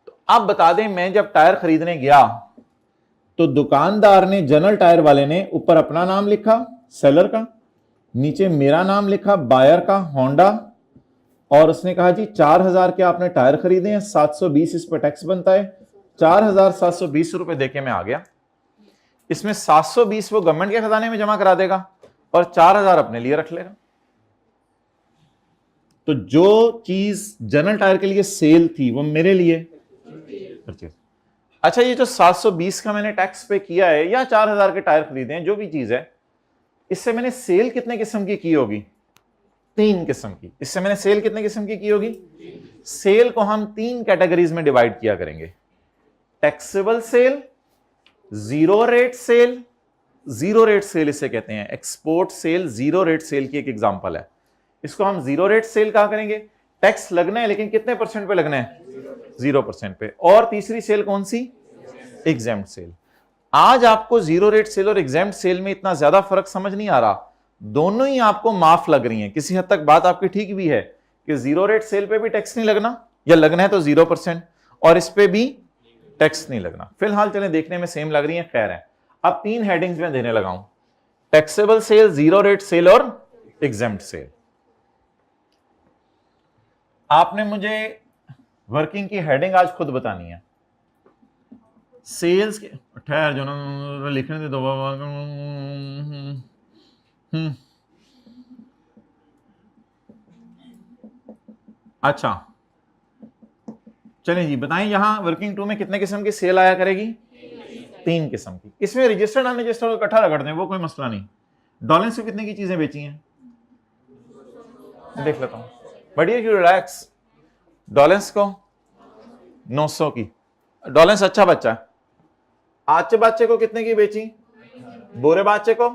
तो अब बता दें, मैं जब टायर खरीदने गया तो दुकानदार ने, जनरल टायर वाले ने, ऊपर अपना नाम लिखा सेलर का, नीचे मेरा नाम लिखा बायर का होंडा, और उसने कहा जी 4000 के आपने टायर खरीदे हैं, 720 इस पर टैक्स बनता है। 4720 रुपए देके मैं आ गया। इसमें 720 वो गवर्नमेंट के खजाने में जमा करा देगा और 4000 अपने लिए रख लेगा। तो जो चीज जनरल टायर के लिए सेल थी वो मेरे लिए परचेज। अच्छा, ये जो 720 का मैंने टैक्स पे किया है या 4000 के टायर खरीदे हैं, जो भी चीज है, इससे मैंने सेल कितने किस्म की होगी? 3 किस्म की। इससे मैंने सेल कितने किस्म की होगी? सेल को हम 3 कैटेगरीज में डिवाइड किया करेंगे। Taxable sale, zero rate sale. Zero rate sale इसे कहते हैं, export sale zero rate sale की एक एग्जांपल है। इसको हम जीरो रेट सेल कहा करेंगे। टैक्स लगना है, लेकिन कितने % पे लगना है? 0% पे। और तीसरी सेल कौन सी? Exempt sale. आज आपको जीरो रेट सेल और एग्जेम्प्ट सेल में इतना ज्यादा फर्क समझ नहीं आ रहा, दोनों ही आपको माफ लग रही हैं। किसी हद तक बात आपकी ठीक भी है कि जीरो रेट सेल पे भी टैक्स नहीं लगना, या लगना है तो 0%, और इस पे भी टैक्स नहीं लगना। फिलहाल चलें, देखने में सेम लग रही है, खैर है। अब 3 हेडिंग्स में देने लगा हूं, taxable sale, zero rate sale और एग्जेम्प्ट सेल। आपने मुझे वर्किंग की हेडिंग आज खुद बतानी है। सेल्स के, ठहर जो ना लिखने दे दो। अच्छा चलें जी, बताएं यहां वर्किंग 2 में कितने किस्म की सेल आया करेगी? 3 किस्म की। इसमें रजिस्टर्ड अनरजिस्टर्ड को इकट्ठा रगड़ दें, वो कोई मसला नहीं। डॉलेंस में कितने की चीजें बेची हैं देख लेता हूं। बढ़िया क्यों, रिलैक्स। डॉलेंस को 900 की। डॉलेंस अच्छा बच्चा है। आचे बाचे को कितने की बेची? बोरे बाचे को।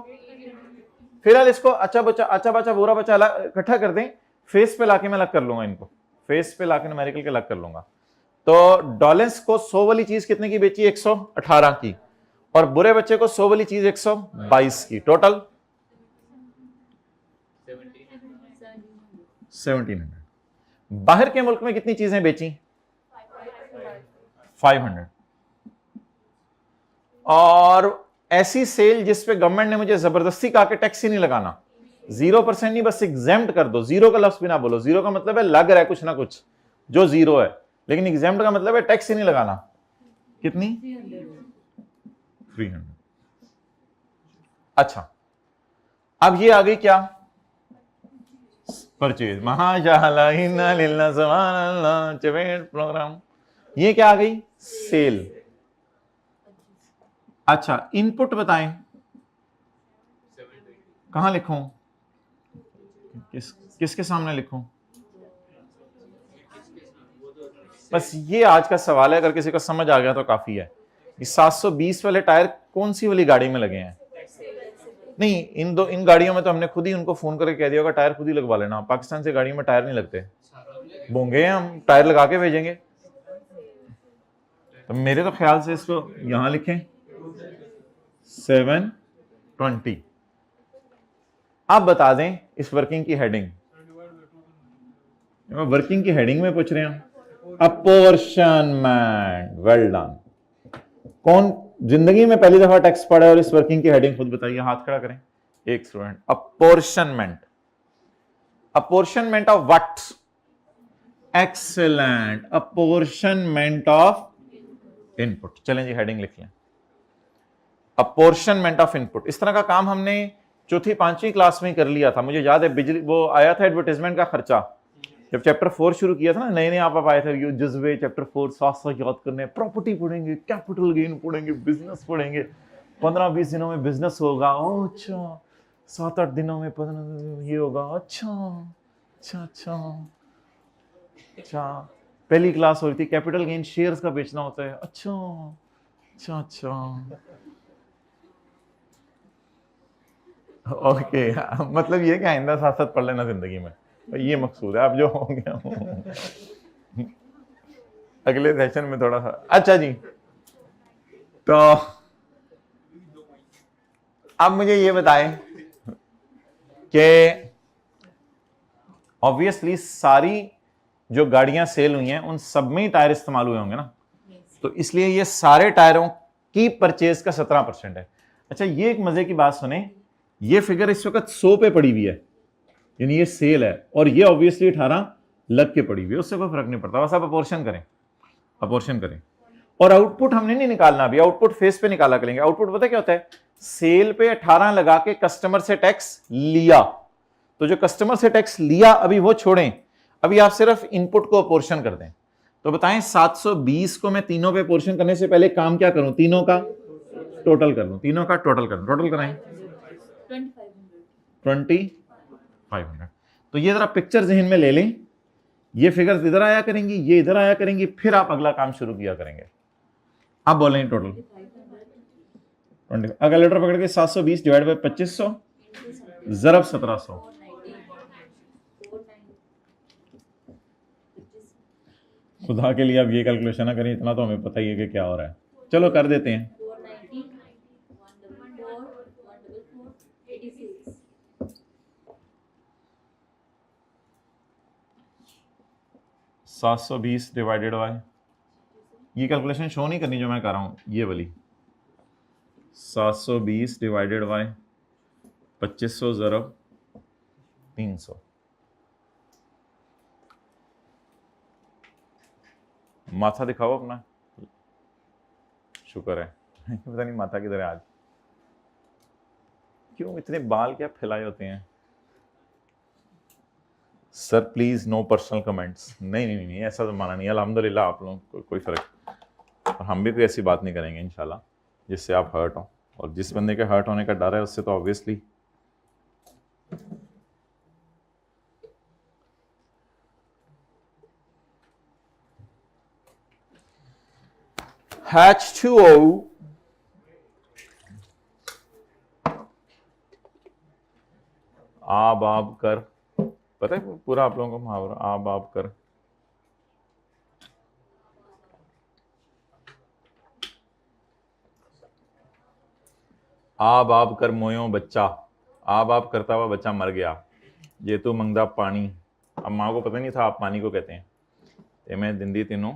फिलहाल इसको अच्छा बच्चा बोरा बच्चा इकट्ठा कर दें, फेस पे लाके मैं अलग कर लूंगा इनको, फेस पे लाके न्यूमेरिकल के अलग कर लूंगा। तो डॉलेंस को 100 वाली चीज कितने की बेची? 118 की। और बुरे बच्चे को 100 वाली चीज 122 की। टोटल 1700। बाहर के मुल्क में कितनी चीजें बेची? 500। और ऐसी सेल जिस पे गवर्नमेंट ने मुझे जबरदस्ती कहा कि टैक्स ही नहीं लगाना, 0% नहीं, बस एग्जेम्प्ट कर दो। जीरो का लफ्ज भी ना बोलो। जीरो का मतलब है लग रहा है कुछ ना कुछ जो जीरो है, लेकिन एग्जेम्प्ट का मतलब है टैक्स ही नहीं लगाना। कितनी? 300। अच्छा, अब ये आ गई क्या? परचेज। प्रोग्राम। ये क्या आ गई? सेल। अच्छा, इनपुट बताएं, कहां लिखूं? किसके सामने लिखूं? बस ये आज का सवाल है, अगर किसी को समझ आ गया तो काफी है। ये 720 वाले टायर कौन सी वाली गाड़ी में लगे हैं? नहीं, इन गाड़ियों में तो हमने खुद ही उनको फोन करके कह दिया होगा टायर खुद ही लगवा लेना। पाकिस्तान से गाड़ियों में टायर नहीं लगते, बोंगे हैं हम, टायर लगा के भेजेंगे। तो मेरे तो ख्याल से इसको यहां लिखें 720। आप बता दें इस वर्किंग की हेडिंग, वर्किंग की हेडिंग में पूछ रहे हैं। अपॉर्शनमेंट। Well done. कौन जिंदगी में पहली दफा टैक्स पढ़ा है और इस वर्किंग की हेडिंग खुद बताइए, हाथ खड़ा करें। एक student. Apportionment. Apportionment of what? Excellent, apportionment of input. चलें जी हेडिंग लिख लें, अपोर्शनमेंट ऑफ इनपुट। इस तरह का काम हमने चौथी पांचवी क्लास में कर लिया था, मुझे याद है। बिजली वो आया था एडवर्टाइजमेंट का खर्चा, जब चैप्टर 4 शुरू किया था ना, नए नए आप आए थे, ये जज्बे चैप्टर 4 साथ याद करने, प्रॉपर्टी पढ़ेंगे, कैपिटल गेन पढ़ेंगे, बिजनेस पढ़ेंगे, 15-20 दिनों में बिजनेस होगा, अच्छा 7-8 दिनों में 15 ये होगा, अच्छा अच्छा अच्छा अच्छा। पहली क्लास हो रही थी, कैपिटल गेन शेयर्स का बेचना होता है, अच्छा अच्छा अच्छा। ओके मतलब ये क्या, आइंदा साथ साथ पढ़ लेना जिंदगी में, ये मकसूद है। आप जो हो गया अगले सेशन में थोड़ा सा। अच्छा जी, तो अब मुझे ये बताएं कि ऑब्वियसली सारी जो गाड़ियां सेल हुई हैं उन सब में ही टायर इस्तेमाल हुए होंगे ना, तो इसलिए ये सारे टायरों की परचेज का 17% है। अच्छा, ये एक मजे की बात सुने, ये फिगर इस वक्त 100 पे पड़ी हुई है, यानी ये सेल है, और ये ऑब्वियसली 18 लग के पड़ी हुई है, उससे कोई फर्क नहीं पड़ता, बस आप अपोर्शन करें, अपोर्शन करें। और आउटपुट हमने नहीं निकालना अभी, आउटपुट फेस पे निकाला करेंगे। आउटपुट पता क्या होता है? सेल पे 18 लगा के कस्टमर से टैक्स लिया, तो जो कस्टमर से टैक्स लिया अभी वो छोड़ें, अभी आप सिर्फ इनपुट को अपोर्शन कर दें। तो बताएं 720 को मैं तीनों पे अपोर्शन करने से पहले काम क्या करूं? तीनों का टोटल कर लूं, तीनों का टोटल कर लूं। टोटल कराएं 2500। तो ये जरा पिक्चर जहन में ले लें, ये फिगर्स इधर आया करेंगी, ये इधर आया करेंगी, फिर आप अगला काम शुरू किया करेंगे। आप बोलें टोटल 20। अगर लेटर पकड़ के 720 डिवाइड बाय 2500 जरब 1700, खुदा के लिए अब ये कैलकुलेशन ना करें, इतना तो हमें पता ही है कि क्या हो रहा है। चलो कर देते हैं। 720 डिवाइडेड बाय, ये कैलकुलेशन शो नहीं करनी जो मैं कर रहा हूं, ये वाली 720 डिवाइडेड बाय 2500 ज़रब 300। माथा दिखाओ अपना, शुक्र है पता नहीं माथा किधर है आज, क्यों इतने बाल क्या फैलाए होते हैं sir? Please no personal comments. नहीं नहीं नहीं, ऐसा तो माना नहीं, अल्हम्दुलिल्लाह आप लोगों को कोई फर्क, और हम भी कोई ऐसी बात नहीं करेंगे इंशाल्लाह जिससे आप हर्ट हो, और जिस बंदे के हर्ट होने का डर है उससे तो ऑब्वियसली H2O आब कर, पता है पूरा आप लोगों को मुहावरा, आब कर। आब कर मोयो बच्चा, आब करता हुआ बच्चा मर गया, ये तो मंगदा पानी। अब माँ को पता नहीं था आप पानी को कहते हैं। ते मैं दिंदी तीनों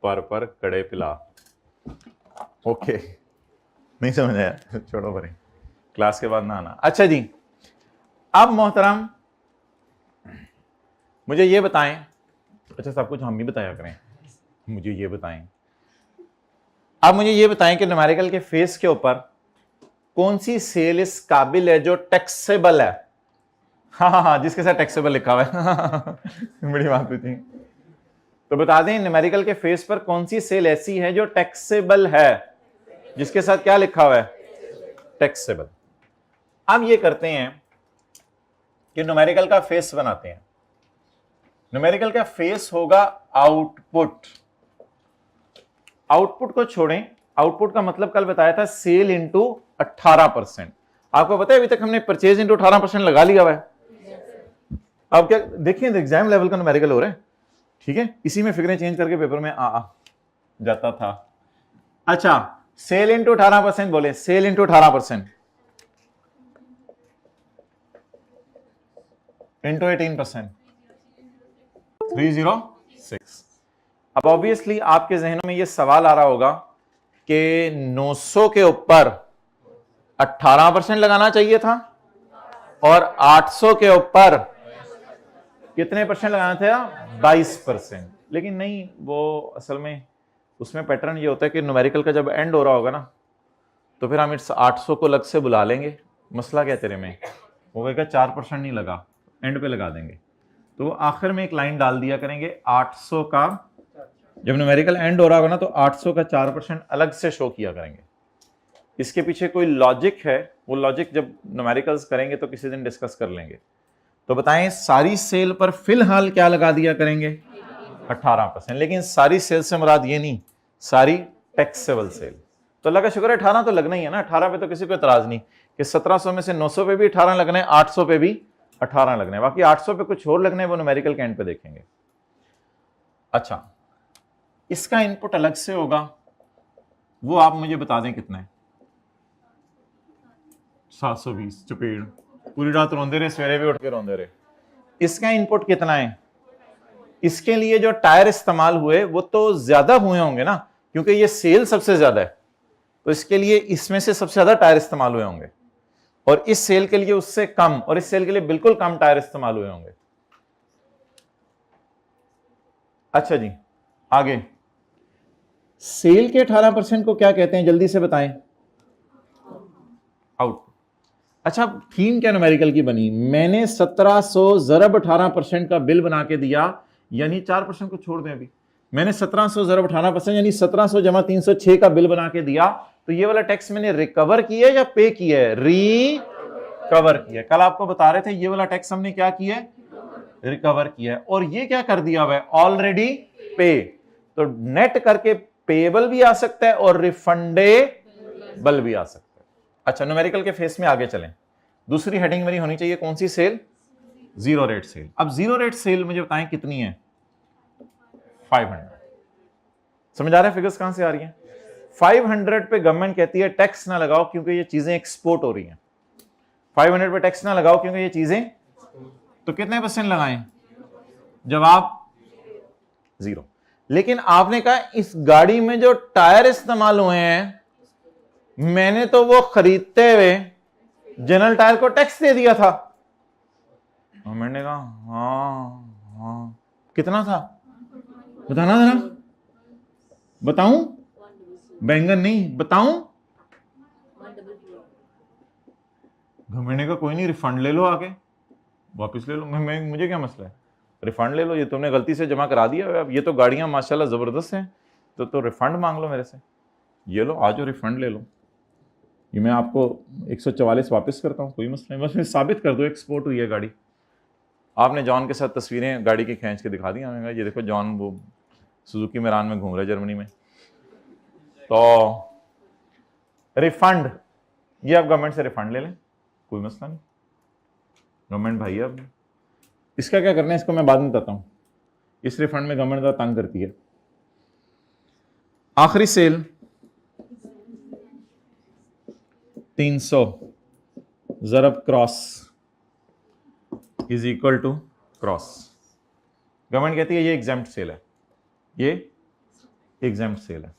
पर कड़े पिला। ओके, नहीं समझ आया, छोड़ो परे, क्लास के बाद ना आना। अच्छा जी, अब मोहतरम मुझे ये बताएं, अच्छा सब कुछ हम ही बताया करें, मुझे ये बताएं, अब मुझे ये बताएं कि न्यूमेरिकल के फेस के ऊपर कौन सी सेल इस काबिल है जो टैक्सेबल है? हाँ, जिसके साथ टैक्सेबल लिखा हुआ है बड़ी बात पूछी। तो बता दें न्यूमेरिकल के फेस पर कौन सी सेल ऐसी है जो टैक्सेबल है, जिसके साथ क्या लिखा हुआ है? टैक्सेबल। अब ये करते हैं कि न्यूमेरिकल का फेस बनाते हैं। न्यूमेरिकल का फेस होगा आउटपुट। आउटपुट को छोड़ें, आउटपुट का मतलब कल बताया था सेल इंटू 18%। आपको पता है अभी तक हमने परचेज इंटू 18% लगा लिया हुआ है। अब क्या देखिए, एग्जाम लेवल का न्यूमेरिकल हो रहा है, ठीक है, इसी में फिगरें चेंज करके पेपर में आ जाता था। अच्छा, सेल इंटू 18% बोले, सेल इंटू 18% इंटू 18%, 306। अब ऑब्वियसली आपके जहनों में यह सवाल आ रहा होगा कि 900 के ऊपर 18% लगाना चाहिए था और 800 के ऊपर कितने परसेंट लगाना था? 22%। लेकिन नहीं, वो असल में उसमें पैटर्न ये होता है कि न्यूमेरिकल का जब एंड हो रहा होगा ना, तो फिर हम इस 800 को अलग से बुला लेंगे। मसला क्या तेरे में? वो कहेगा 4% नहीं लगा, एंड पे लगा देंगे। तो वो आखिर में एक लाइन डाल दिया करेंगे 800 का, जब न्यूमेरिकल एंड हो रहा होगा ना, तो 800 का 4% अलग से शो किया करेंगे। इसके पीछे कोई लॉजिक है, वो लॉजिक जब न्यूमेरिकल्स करेंगे तो किसी दिन डिस्कस कर लेंगे। तो बताएं, सारी सेल पर फिलहाल क्या लगा दिया करेंगे? 18%। लेकिन सारी सेल से मुराद ये नहीं, सारी टैक्सेबल सेल। तो अल्लाह का शुक्र है 18 तो लगना ही है ना। 18 पे तो किसी को एतराज नहीं कि 1700 में से 900 पे भी 18 लगने, 800 पे भी 18 लगने, बाकी 800 पे कुछ और लगने, वो न्यूमेरिकल के एंड पे देखेंगे। अच्छा, इसका इनपुट अलग से होगा, वो आप मुझे बता दें कितना है? 720। चपेड़, पूरी रात रोंदे रहे, सवेरे भी उठ के रोंदे रहे। इसका इनपुट कितना है? इसके लिए जो टायर इस्तेमाल हुए वो तो ज्यादा हुए होंगे ना, क्योंकि ये सेल सबसे ज्यादा है, तो इसके लिए इसमें से सबसे ज्यादा टायर इस्तेमाल हुए होंगे, और इस सेल के लिए उससे कम, और इस सेल के लिए बिल्कुल कम टायर इस्तेमाल हुए होंगे। अच्छा जी, आगे सेल के 18% को क्या कहते हैं? जल्दी से बताएं। आउट। अच्छा, थीम क्या न्यूमेरिकल की बनी? मैंने 1700 ज़रब 18% का बिल बना के दिया, यानी 4% को छोड़ दें अभी। मैंने 1700 ज़रब 18% यानी 1700 जमा 306 का बिल बना के दिया, तो ये वाला टैक्स मैंने रिकवर किया या पे किया है? रिकवर किया। कल आपको बता रहे थे ये वाला टैक्स हमने क्या किया है? रिकवर किया है। और ये क्या कर दिया हुआ है? ऑलरेडी पे। तो नेट करके पेएबल भी आ सकता है और रिफंडेबल भी आ सकता है। अच्छा, न्यूमेरिकल के फेस में आगे चलें। दूसरी हेडिंग मेरी होनी चाहिए कौन सी? Sale, zero rate sale. अब जीरो रेट सेल मुझे बताएं कितनी है? 500। समझ आ रहा है फिगर्स कहां से आ रही हैं? 500 पे गवर्नमेंट कहती है टैक्स ना लगाओ क्योंकि ये चीजें एक्सपोर्ट हो रही हैं। 500 पे टैक्स ना लगाओ क्योंकि ये चीजें, तो कितने % लगाएं? जवाब 0। लेकिन आपने कहा इस गाड़ी में जो टायर इस्तेमाल हुए हैं, मैंने तो वो खरीदते हुए जनरल टायर को टैक्स दे दिया था। मैंने कहा हाँ, कितना था बताना जरा। बताऊं? बैंगन नहीं, बताऊं? मैंने कहा कोई नहीं, रिफंड ले लो, आके वापस ले लो। मुझे क्या मसला है, रिफंड ले लो, ये तुमने गलती से जमा करा दिया। अब ये तो गाड़ियां माशाल्लाह जबरदस्त हैं, तो रिफंड मांग लो मेरे से। ये लो, आज रिफंड ले लो, ये मैं आपको 144 वापस करता हूँ, कोई मसला नहीं, बस मैं साबित कर दो एक्सपोर्ट हुई है गाड़ी। आपने जॉन के साथ तस्वीरें गाड़ी की खींच के दिखा दी हमें, ये देखो जॉन वो सुजुकी मैरान में घूम रहा है जर्मनी में। तो रिफंड, ये आप गवर्नमेंट से रिफंड ले लें, कोई मसला नहीं। गवर्नमेंट भाई अब इसका क्या करना है, इसको मैं बाद में बताता हूं। इस रिफंड में गवर्नमेंट का तंग करती है। आखिरी सेल 300 ज़रब cross is equal to cross. Government कहती है ये एग्जेम्प्ट सेल है, ये एग्जेम्प्ट सेल है।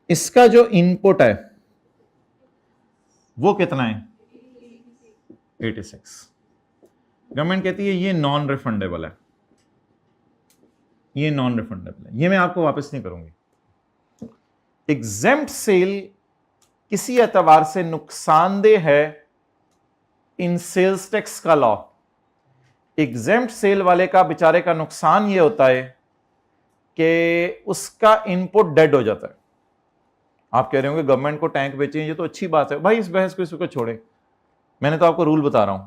इसका जो इनपुट है वो कितना है? 86। गवर्नमेंट कहती है ये नॉन रिफंडेबल है, ये नॉन रिफंडेबल है, ये मैं आपको वापस नहीं करूंगी। एग्जेम्प्ट सेल किसी एतबार से नुकसानदेह है इन सेल्स टैक्स का लॉ। एग्जेम्प्ट सेल वाले का बेचारे का नुकसान ये होता है कि उसका इनपुट डेड हो जाता है। आप कह रहे होंगे गवर्नमेंट को टैंक बेचें, ये तो अच्छी बात है भाई, इस बहस को इसको छोड़े। मैंने तो आपको रूल बता रहा हूं,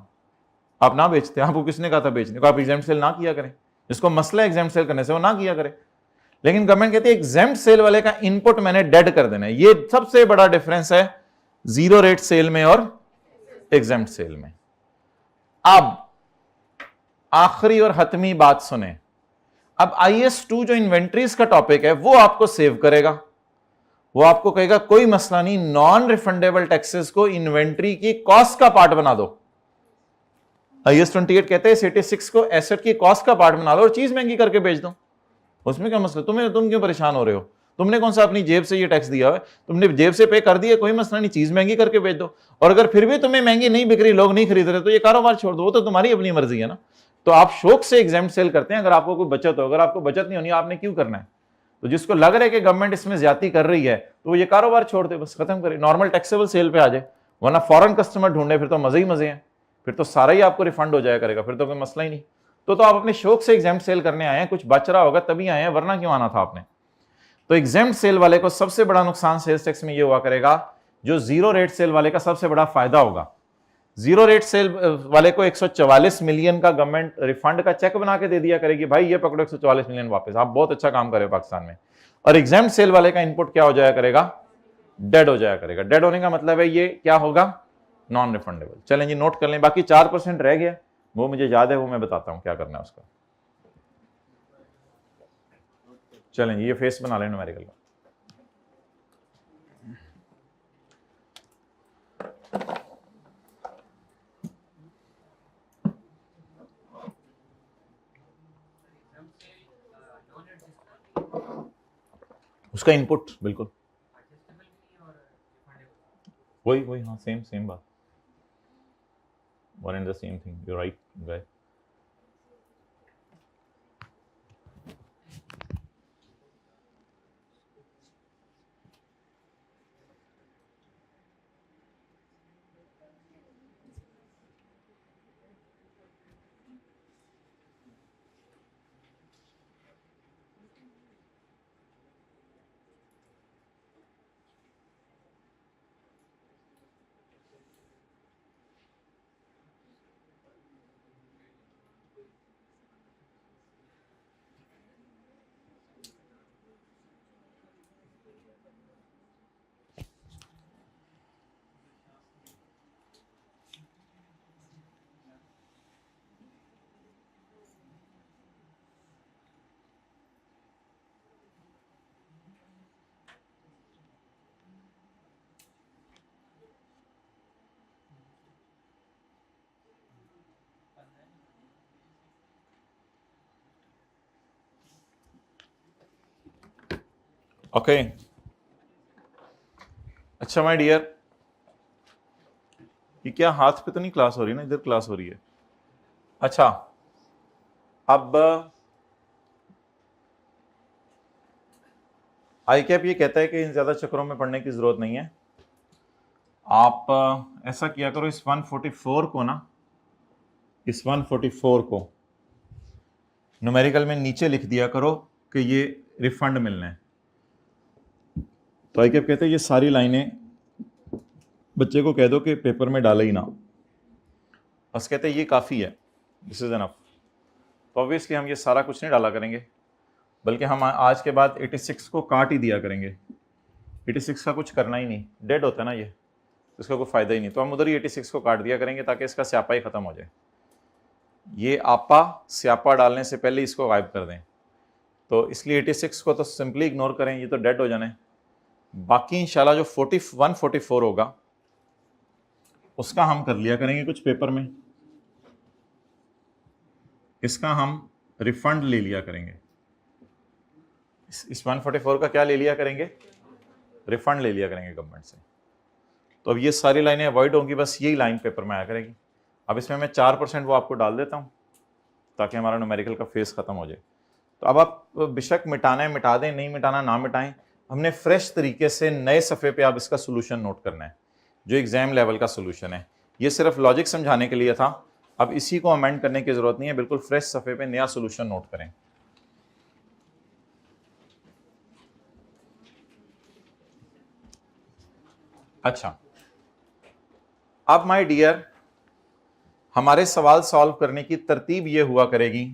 आप ना बेचते, आपको किसने कहा था बेचने को? आप एग्जेम्प्ट सेल ना किया करें, जिसको मसला है एग्जेम्प्ट सेल करने से वो ना किया करे। लेकिन गवर्नमेंट कहती है एग्जेम्प्ट सेल वाले का इनपुट मैंने डेड कर देना है। ये सबसे बड़ा डिफरेंस है जीरो रेट सेल में और एग्जेम्प्ट सेल में। अब आखिरी और हतमी बात सुने। अब IS2 जो इन्वेंट्रीज का टॉपिक है वो आपको सेव करेगा, वो आपको कहेगा कोई मसला नहीं, नॉन रिफंडेबल टैक्सेस को इन्वेंट्री की कॉस्ट का पार्ट बना दो। IS 28 कहते हैं 86 को एसेट की कॉस्ट का पार्ट बना लो और चीज महंगी करके बेच दो, उसमें क्या मसला? तुम क्यों परेशान हो रहे हो? तुमने कौन सा अपनी जेब से ये टैक्स दिया है? तुमने जेब से पे कर दिया, कोई मसला नहीं, चीज महंगी करके बेच दो। और अगर फिर भी तुम्हें महंगी नहीं बिक रही, लोग नहीं खरीद रहे, तो ये कारोबार छोड़ दो, वो तो तुम्हारी अपनी मर्जी है ना। तो आप शौक से एग्जाम्प्ट सेल करते हैं, अगर आपको कोई बचत हो। अगर आपको बचत नहीं होनी, आपने क्यों करना है? तो जिसको लग रहा है कि गवर्नमेंट इसमें ज्यादती कर रही है, तो वो ये कारोबार छोड़ दे, बस खत्म करे, नॉर्मल टैक्सेबल सेल पे आ जाए। वरना फॉरेन कस्टमर ढूंढे, फिर तो मजे ही मजे हैं, फिर तो सारा ही आपको रिफंड हो जाया करेगा, फिर तो कोई मसला ही नहीं। तो आप अपने शौक से एग्जाम्प्ट सेल करने आए हैं, कुछ बच रहा होगा तभी आए हैं, वरना क्यों आना था आपने? तो एग्जाम्प्ट सेल वाले को सबसे बड़ा नुकसान सेल्स टैक्स में ये हुआ करेगा, जो जीरो रेट सेल वाले का सबसे बड़ा फायदा होगा। जीरो रेट सेल वाले को 144 मिलियन का गवर्नमेंट रिफंड का चेक बना के दे दिया करेगी, भाई ये पकड़ो 144 मिलियन वापस, आप बहुत अच्छा काम कर रहे हो पाकिस्तान में। और एग्जाम्प्ट सेल वाले का इनपुट क्या हो जाया करेगा? डेड हो जाया करेगा। डेड होने का मतलब है ये क्या होगा? Non refundable. चलें जी, नोट कर लें। बाकी 4% रह गया, वो मुझे याद है, वो मैं बताता हूं क्या करना है उसका। चलें जी, ये फेस बना लें न्यूमेरिकल का। उसका इनपुट बिल्कुल वही हाँ, सेम बात, one and the same thing, you right guy. Okay, अच्छा माय डियर, ये क्या हाथ पे तो नहीं क्लास हो रही ना? इधर क्लास हो रही है। अच्छा, अब आई कैप ये कहता है कि इन ज्यादा चक्करों में पढ़ने की जरूरत नहीं है। आप ऐसा किया करो, इस 144 को ना, इस 144 को न्यूमेरिकल में नीचे लिख दिया करो कि ये रिफंड मिलना है। तो आई कैप कहते हैं ये सारी लाइनें बच्चे को कह दो कि पेपर में डाले ही ना, बस कहते हैं ये काफ़ी है, दिस इज एनफ। तो ऑब्वियसली हम ये सारा कुछ नहीं डाला करेंगे, बल्कि हम आज के बाद 86 को काट ही दिया करेंगे। 86 का कुछ करना ही नहीं, डेड होता है ना ये, इसका कोई फ़ायदा ही नहीं, तो हम उधर ही 86 को काट दिया करेंगे ताकि इसका स्यापा ही ख़त्म हो जाए। ये आपा स्यापा डालने से पहले इसको गायब कर दें, तो इसलिए 86 को तो सिंपली इग्नोर करें, ये तो डेड हो जाने। बाकी इंशाल्लाह जो 144 होगा उसका हम कर लिया करेंगे कुछ पेपर में, इसका हम रिफंड ले लिया करेंगे। इस 144 का क्या ले लिया करेंगे? रिफंड ले लिया करेंगे गवर्नमेंट से। तो अब ये सारी लाइनें अवॉइड होंगी, बस यही लाइन पेपर में आया करेगी। अब इसमें मैं 4% वो आपको डाल देता हूँ ताकि हमारा न्यूमेरिकल का फेस खत्म हो जाए। तो अब आप बेशक मिटाना है मिटा दें, नहीं मिटाना ना मिटाएं, हमने फ्रेश तरीके से नए सफ़े पे आप इसका सोल्यूशन नोट करना है, जो एग्जाम लेवल का सोल्यूशन है। ये सिर्फ लॉजिक समझाने के लिए था, अब इसी को अमेंड करने की जरूरत नहीं है, बिल्कुल फ्रेश सफ़े पे नया सोल्यूशन नोट करें। अच्छा, अब माय डियर, हमारे सवाल सॉल्व करने की तरतीब ये हुआ करेगी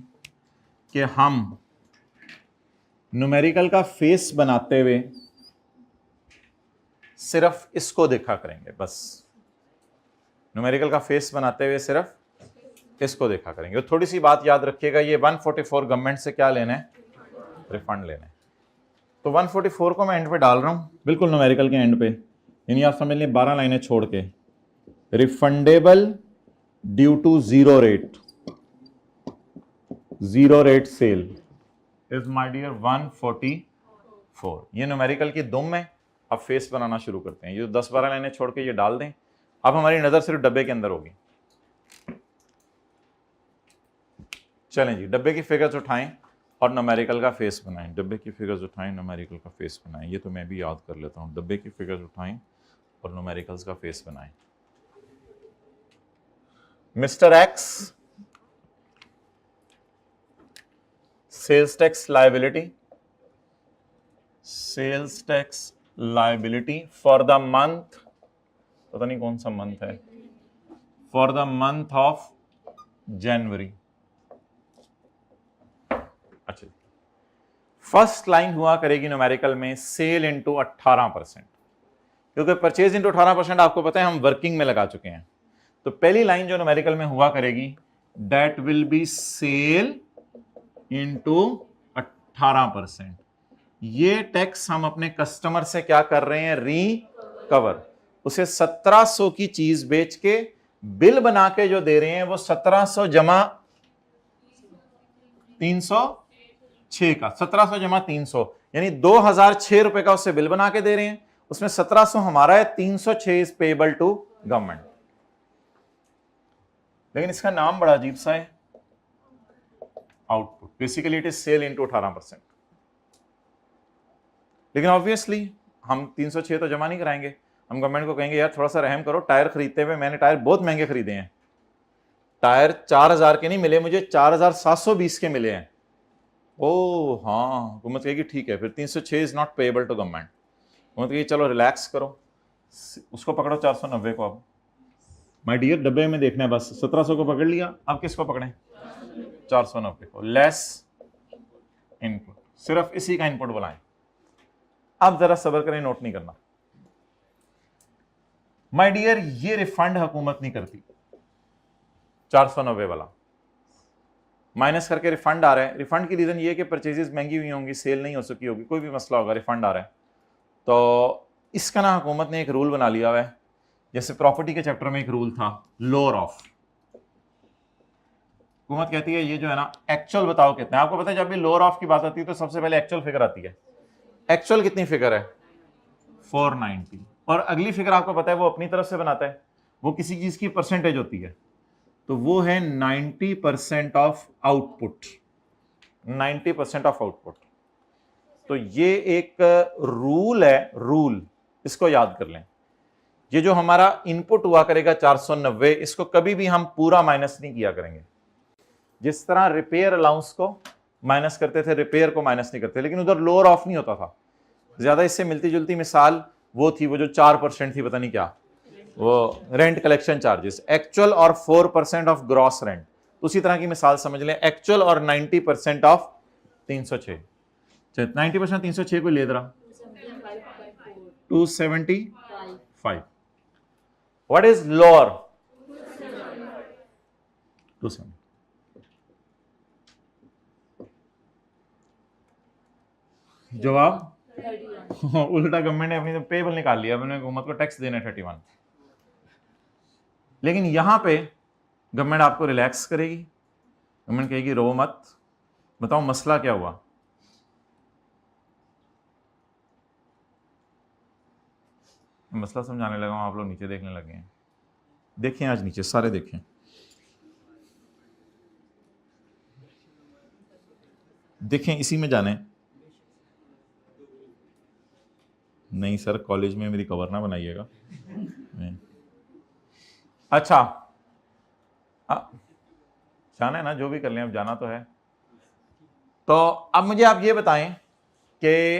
कि हम न्यूमेरिकल का फेस बनाते हुए सिर्फ इसको देखा करेंगे, बस न्यूमेरिकल का फेस बनाते हुए सिर्फ इसको देखा करेंगे। थोड़ी सी बात याद रखिएगा, ये 144 गवर्नमेंट से क्या लेना है? रिफंड लेना है। तो 144 को मैं एंड पे डाल रहा हूं, बिल्कुल न्यूमेरिकल के एंड पे, यानी आप समझ लें 12 लाइनें छोड़ के, refundable due to zero rate sale is my dear 144। 4। ये न्यूमेरिकल की दुम है। अब फेस बनाना शुरू करते हैं। ये 10-12 लाइनें छोड़ के ये डाल दें। अब हमारी नजर सिर्फ डब्बे के अंदर होगी। चलें जी, डब्बे की फिगर्स उठाएं और न्यूमेरिकल का फेस बनाएं। डब्बे की फिगर्स उठाएं, न्यूमेरिकल का फेस बनाएं। ये तो मैं भी याद कर लेता हूं। डब्बे की फिगर्स उठाएं और न्यूमेरिकल्स का फेस बनाएं। Mister X, sales tax liability for the month, पता नहीं कौन सा मंथ है, for the month of January. अच्छा, फर्स्ट लाइन हुआ करेगी न्यूमेरिकल में सेल इंटू 18%, क्योंकि परचेज इंटू 18% आपको पता है हम वर्किंग में लगा चुके हैं। तो पहली लाइन जो न्यूमेरिकल में हुआ करेगी that will be sale into 18%। ये टैक्स हम अपने कस्टमर से क्या कर रहे हैं, रिकवर। उसे 1700 की चीज बेच के बिल बना के जो दे रहे हैं वो 1700 जमा 306 का, 1700 जमा 300 यानी 2006 रुपए का उससे बिल बना के दे रहे हैं। उसमें 1700 हमारा है, 306 इज पेएबल टू गवर्नमेंट। लेकिन इसका नाम बड़ा अजीब सा है, output. Basically it is sale into 18%। लेकिन ऑब्वियसली हम 306 तो जमा नहीं कराएंगे। हम गवर्नमेंट को कहेंगे यार थोड़ा सा रहम करो, टायर खरीदते हुए मैंने टायर बहुत महंगे खरीदे हैं, टायर 4000 के नहीं मिले मुझे, 4720 के मिले हैं। ओ हाँ, हुकूमत कहेगी ठीक है, फिर 306 is not payable to government. हुकूमत कहेगी चलो रिलैक्स करो, उसको पकड़ो 490 को। अब माय डियर डब्बे में देखना है बस, 1700 को पकड़ लिया, अब किसको पकड़ें, 490 को। लेस इनपुट, सिर्फ इसी का इनपुट बुलाएं। अब जरा सब्र करें, नोट नहीं करना। माय डियर ये रिफंड हुकूमत नहीं करती, 490 वाला माइनस करके रिफंड आ रहा है। रिफंड की रीजन ये है कि परचेजेस महंगी हुई होंगी, सेल नहीं हो सकी होगी, कोई भी मसला होगा, रिफंड आ रहा है। तो इसका ना हुकूमत ने एक रूल बना लिया हुआ है, जैसे प्रॉपर्टी के चैप्टर में एक रूल था लोअर ऑफ। हुकूमत कहती है ये जो है ना एक्चुअल बताओ कितने। आपको पता है जब भी लोअर ऑफ की बात आती है तो सबसे पहले एक्चुअल फिगर आती है। एक्चुअल कितनी फिगर है, 490। और अगली फिगर आपको पता है वो अपनी तरफ से बनाता है, वो किसी चीज की परसेंटेज होती है, तो वो है 90% ऑफ आउटपुट। 90% of output. तो ये एक रूल है, रूल, इसको याद कर लें। ये जो हमारा इनपुट हुआ करेगा 490, इसको कभी भी हम पूरा माइनस नहीं किया करेंगे। जिस तरह रिपेयर अलाउंस को माइनस करते थे, रिपेयर को माइनस नहीं करते, लेकिन उधर लोअर ऑफ नहीं होता था। ज्यादा इससे मिलती जुलती मिसाल वो थी, वो जो 4% थी, पता नहीं क्या, वो रेंट कलेक्शन चार्जेस, एक्चुअल और 4% ऑफ ग्रॉस रेंट। उसी तरह की मिसाल समझ लें, एक्चुअल और 90% ऑफ 306। 90% 306 को ले रहा 275। What is lower, 270। जवाब उल्टा गवर्नमेंट ने अपनी पेबल निकाल लिया, अपने हुकूमत को टैक्स देना 31। लेकिन यहां पे गवर्नमेंट आपको रिलैक्स करेगी, गवर्नमेंट कहेगी रो मत, बताओ मसला क्या हुआ। मसला समझाने लगा हूं, आप लोग नीचे देखने लगे हैं। देखें आज नीचे सारे देखें, देखें इसी में जाने। नहीं सर कॉलेज में मेरी कवर ना बनाइएगा। अच्छा जाना है ना, जो भी कर लें, अब जाना तो है। तो अब मुझे आप ये बताएं कि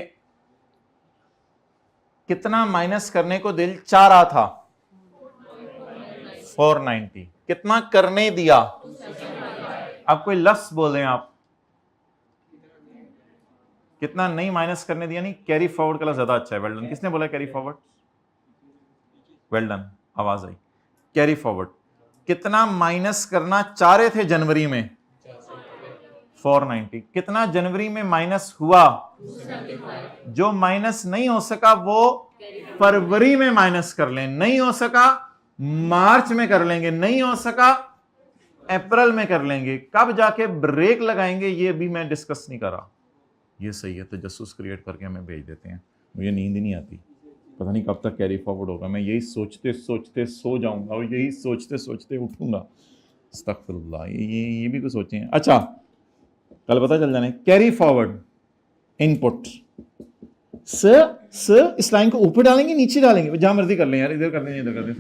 कितना माइनस करने को दिल चाह रहा था, 490। कितना करने दिया, अब कोई लफ्ज बोल दें आप, कितना नहीं माइनस करने दिया। नहीं, कैरी फॉरवर्ड का ज्यादा अच्छा है। वेल डन, किसने बोला कैरी फॉरवर्ड, वेल डन, आवाज आई। कैरी फॉरवर्ड कितना माइनस करना चाह रहे थे जनवरी में, 490। कितना जनवरी में माइनस हुआ, 275। जो माइनस नहीं हो सका वो फरवरी में माइनस कर लें, नहीं हो सका मार्च में कर लेंगे, नहीं हो सका अप्रैल में कर लेंगे। कब जाके ब्रेक लगाएंगे ये भी मैं डिस्कस नहीं कर रहा। ये सही है, तजस्सुस क्रिएट करके हमें भेज देते हैं। मुझे नींद ही नहीं आती, पता नहीं कब तक कैरी फॉरवर्ड होगा। मैं यही सोचते सोचते सो जाऊंगा और यही सोचते सोचते उठूंगा। अस्तगफिरुल्लाह, ये भी कुछ सोचे हैं। अच्छा, कल पता चल जाने। कैरी फॉरवर्ड इनपुट, स इस लाइन को ऊपर डालेंगे नीचे डालेंगे, जहां मर्जी कर लें यार, इधर कर लें इधर कर लें,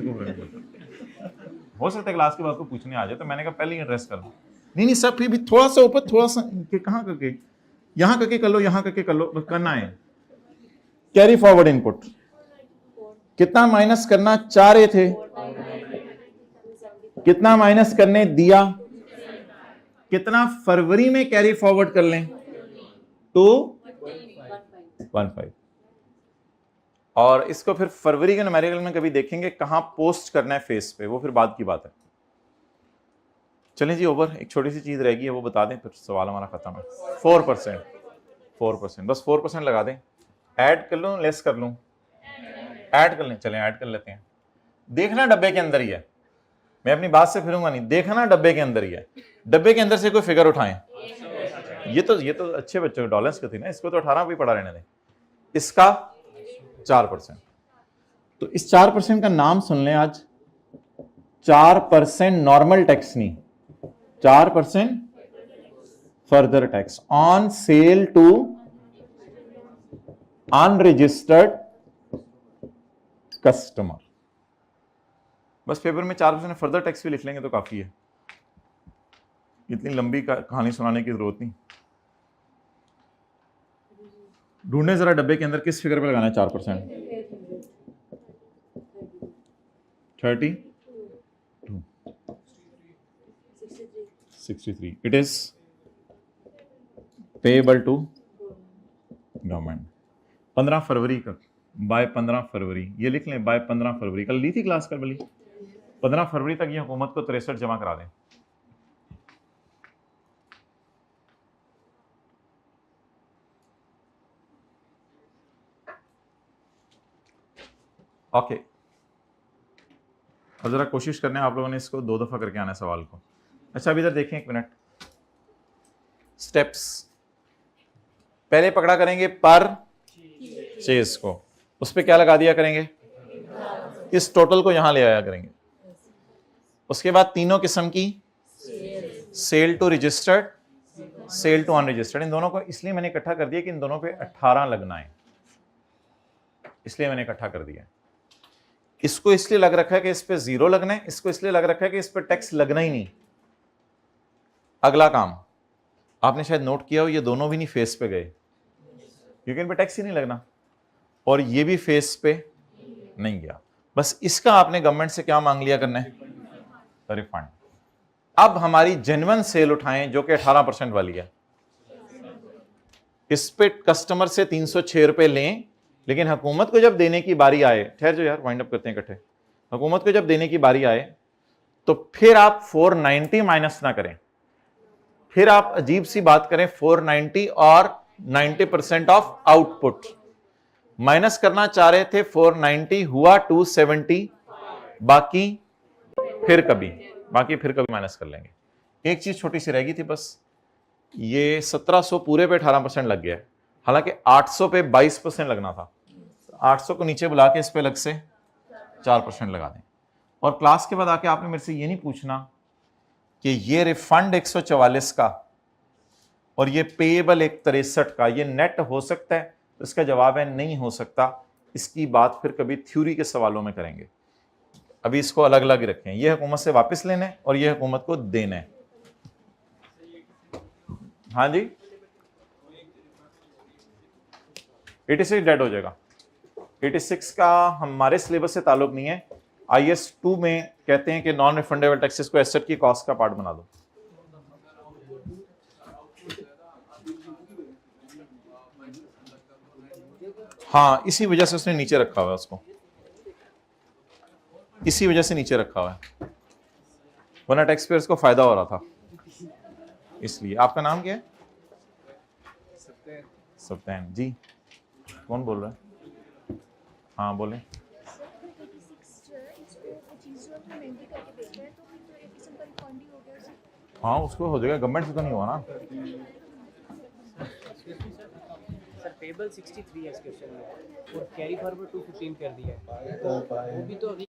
हो सकता है क्लास के बाद को पूछने आ जाए, तो मैंने कहा पहले ही एड्रेस कर दो। नहीं सर, फिर भी थोड़ा सा ऊपर, थोड़ा सा कहाँ करके, यहां करके कर लो, यहां करके कर लो, करना है। कैरी फॉरवर्ड इनपुट कितना माइनस करना चाह रहे थे, कितना माइनस करने दिया, कितना फरवरी में कैरी फॉरवर्ड कर लें, 215। और इसको फिर फरवरी के न्यूमेरिकल में कभी देखेंगे कहां पोस्ट करना है फेस पे, वो फिर बाद की बात है। चलें जी, ओवर। एक छोटी सी चीज रहेगी है, वो बता दें, फिर सवाल हमारा खत्म है। 4%, बस 4% लगा दें। ऐड कर लूं, लेस कर लूं? ऐड कर लें, चलें ऐड कर लेते हैं। देखना डब्बे के अंदर ही है, मैं अपनी बात से फिरूंगा नहीं, देखना डब्बे के अंदर ही है। डब्बे के अंदर से कोई फिगर उठाएं। ये तो अच्छे बच्चों के डॉलर्स की थी ना, इसको तो 18 भी पढ़ा रहने दें। इसका 4%, तो इस 4% का नाम सुन लें आज। 4% नॉर्मल टैक्स नहीं, 4% further tax on sale to unregistered customer. बस पेपर में 4% फर्दर टैक्स भी लिख लेंगे तो काफी है, इतनी लंबी कहानी सुनाने की जरूरत नहीं। ढूंढे जरा डब्बे के अंदर किस फिगर पे लगाना है 4%। 63। It is payable to government. 15 फरवरी का, बाय 15 फरवरी, ये लिख लें, बाय 15 फरवरी। कल ली थी क्लास कर बली, 15 फरवरी तक ये हुकूमत को 63 जमा करा दें। ओके, अब जरा कोशिश करने आप लोगों ने इसको 2 दफा करके आना है सवाल को। अच्छा, अब इधर देखें, 1 मिनट। स्टेप्स पहले पकड़ा करेंगे पर चेज को, उस पर क्या लगा दिया करेंगे, इस टोटल को यहां ले आया करेंगे। उसके बाद तीनों किस्म की, sale to registered, sale to unregistered, इन दोनों को इसलिए मैंने इकट्ठा कर दिया कि इन दोनों पे 18 लगना है, इसलिए मैंने इकट्ठा कर दिया। इसको इसलिए लग रखा है कि इस पे 0 लगना है, इसको इसलिए लग रखा है कि इस पे टैक्स लगना ही नहीं। अगला काम आपने शायद नोट किया हो, ये दोनों भी नहीं फेस पे गए क्योंकि इन पे टैक्स ही नहीं लगना, और ये भी फेस पे नहीं गया। बस इसका आपने गवर्नमेंट से क्या मांग लिया करना है, रिफंड। अब हमारी जेन्युइन सेल उठाएं जो कि 18% वाली है, इस पे कस्टमर से 306 रुपए लें, लेकिन हुकूमत को जब देने की बारी आए, ठहर जो यार, वाइंड अप करते हैं इकट्ठे। हुकूमत को जब देने की बारी आए तो फिर आप 490 माइनस ना करें, फिर आप अजीब सी बात करें 490 और 90% ऑफ आउटपुट माइनस करना चाह रहे थे। 490 हुआ 270, बाकी फिर कभी माइनस कर लेंगे। एक चीज छोटी सी रह गई थी बस, ये 1700 पूरे पे 18% लग गया, हालांकि 800 पे 22% लगना था। 800 को नीचे बुला के इस पे लग से 4% लगा दें। और क्लास के बाद आके आपने मेरे से ये नहीं पूछना कि ये रिफंड 144 का और ये पेएबल 163 का ये नेट हो सकता है, तो इसका जवाब है नहीं हो सकता। इसकी बात फिर कभी थ्योरी के सवालों में करेंगे, अभी इसको अलग अलग ही रखें। ये हुकूमत से वापस लेना है और ये हुकूमत को देना है। हाँ जी, 86 डेड हो जाएगा। 86 का हमारे सिलेबस से ताल्लुक नहीं है। IS 2 में कहते हैं कि नॉन रिफंडेबल टैक्सेस को एसेट की कॉस्ट का पार्ट बना दो। हाँ, इसी वजह से उसने नीचे रखा हुआ है, उसको इसी वजह से नीचे रखा हुआ है, वरना टैक्स पेयर्स को फायदा हो रहा था इसलिए। आपका नाम क्या है? सप्तान जी। कौन बोल रहा है? हाँ बोले। हाँ उसको हो जाएगा, गवर्नमेंट से तो नहीं हुआ ना। पेबल 63 है इस क्वेश्चन में और कैरी फॉरवर्ड 215 कर दिया है, तो वो भी तो अगली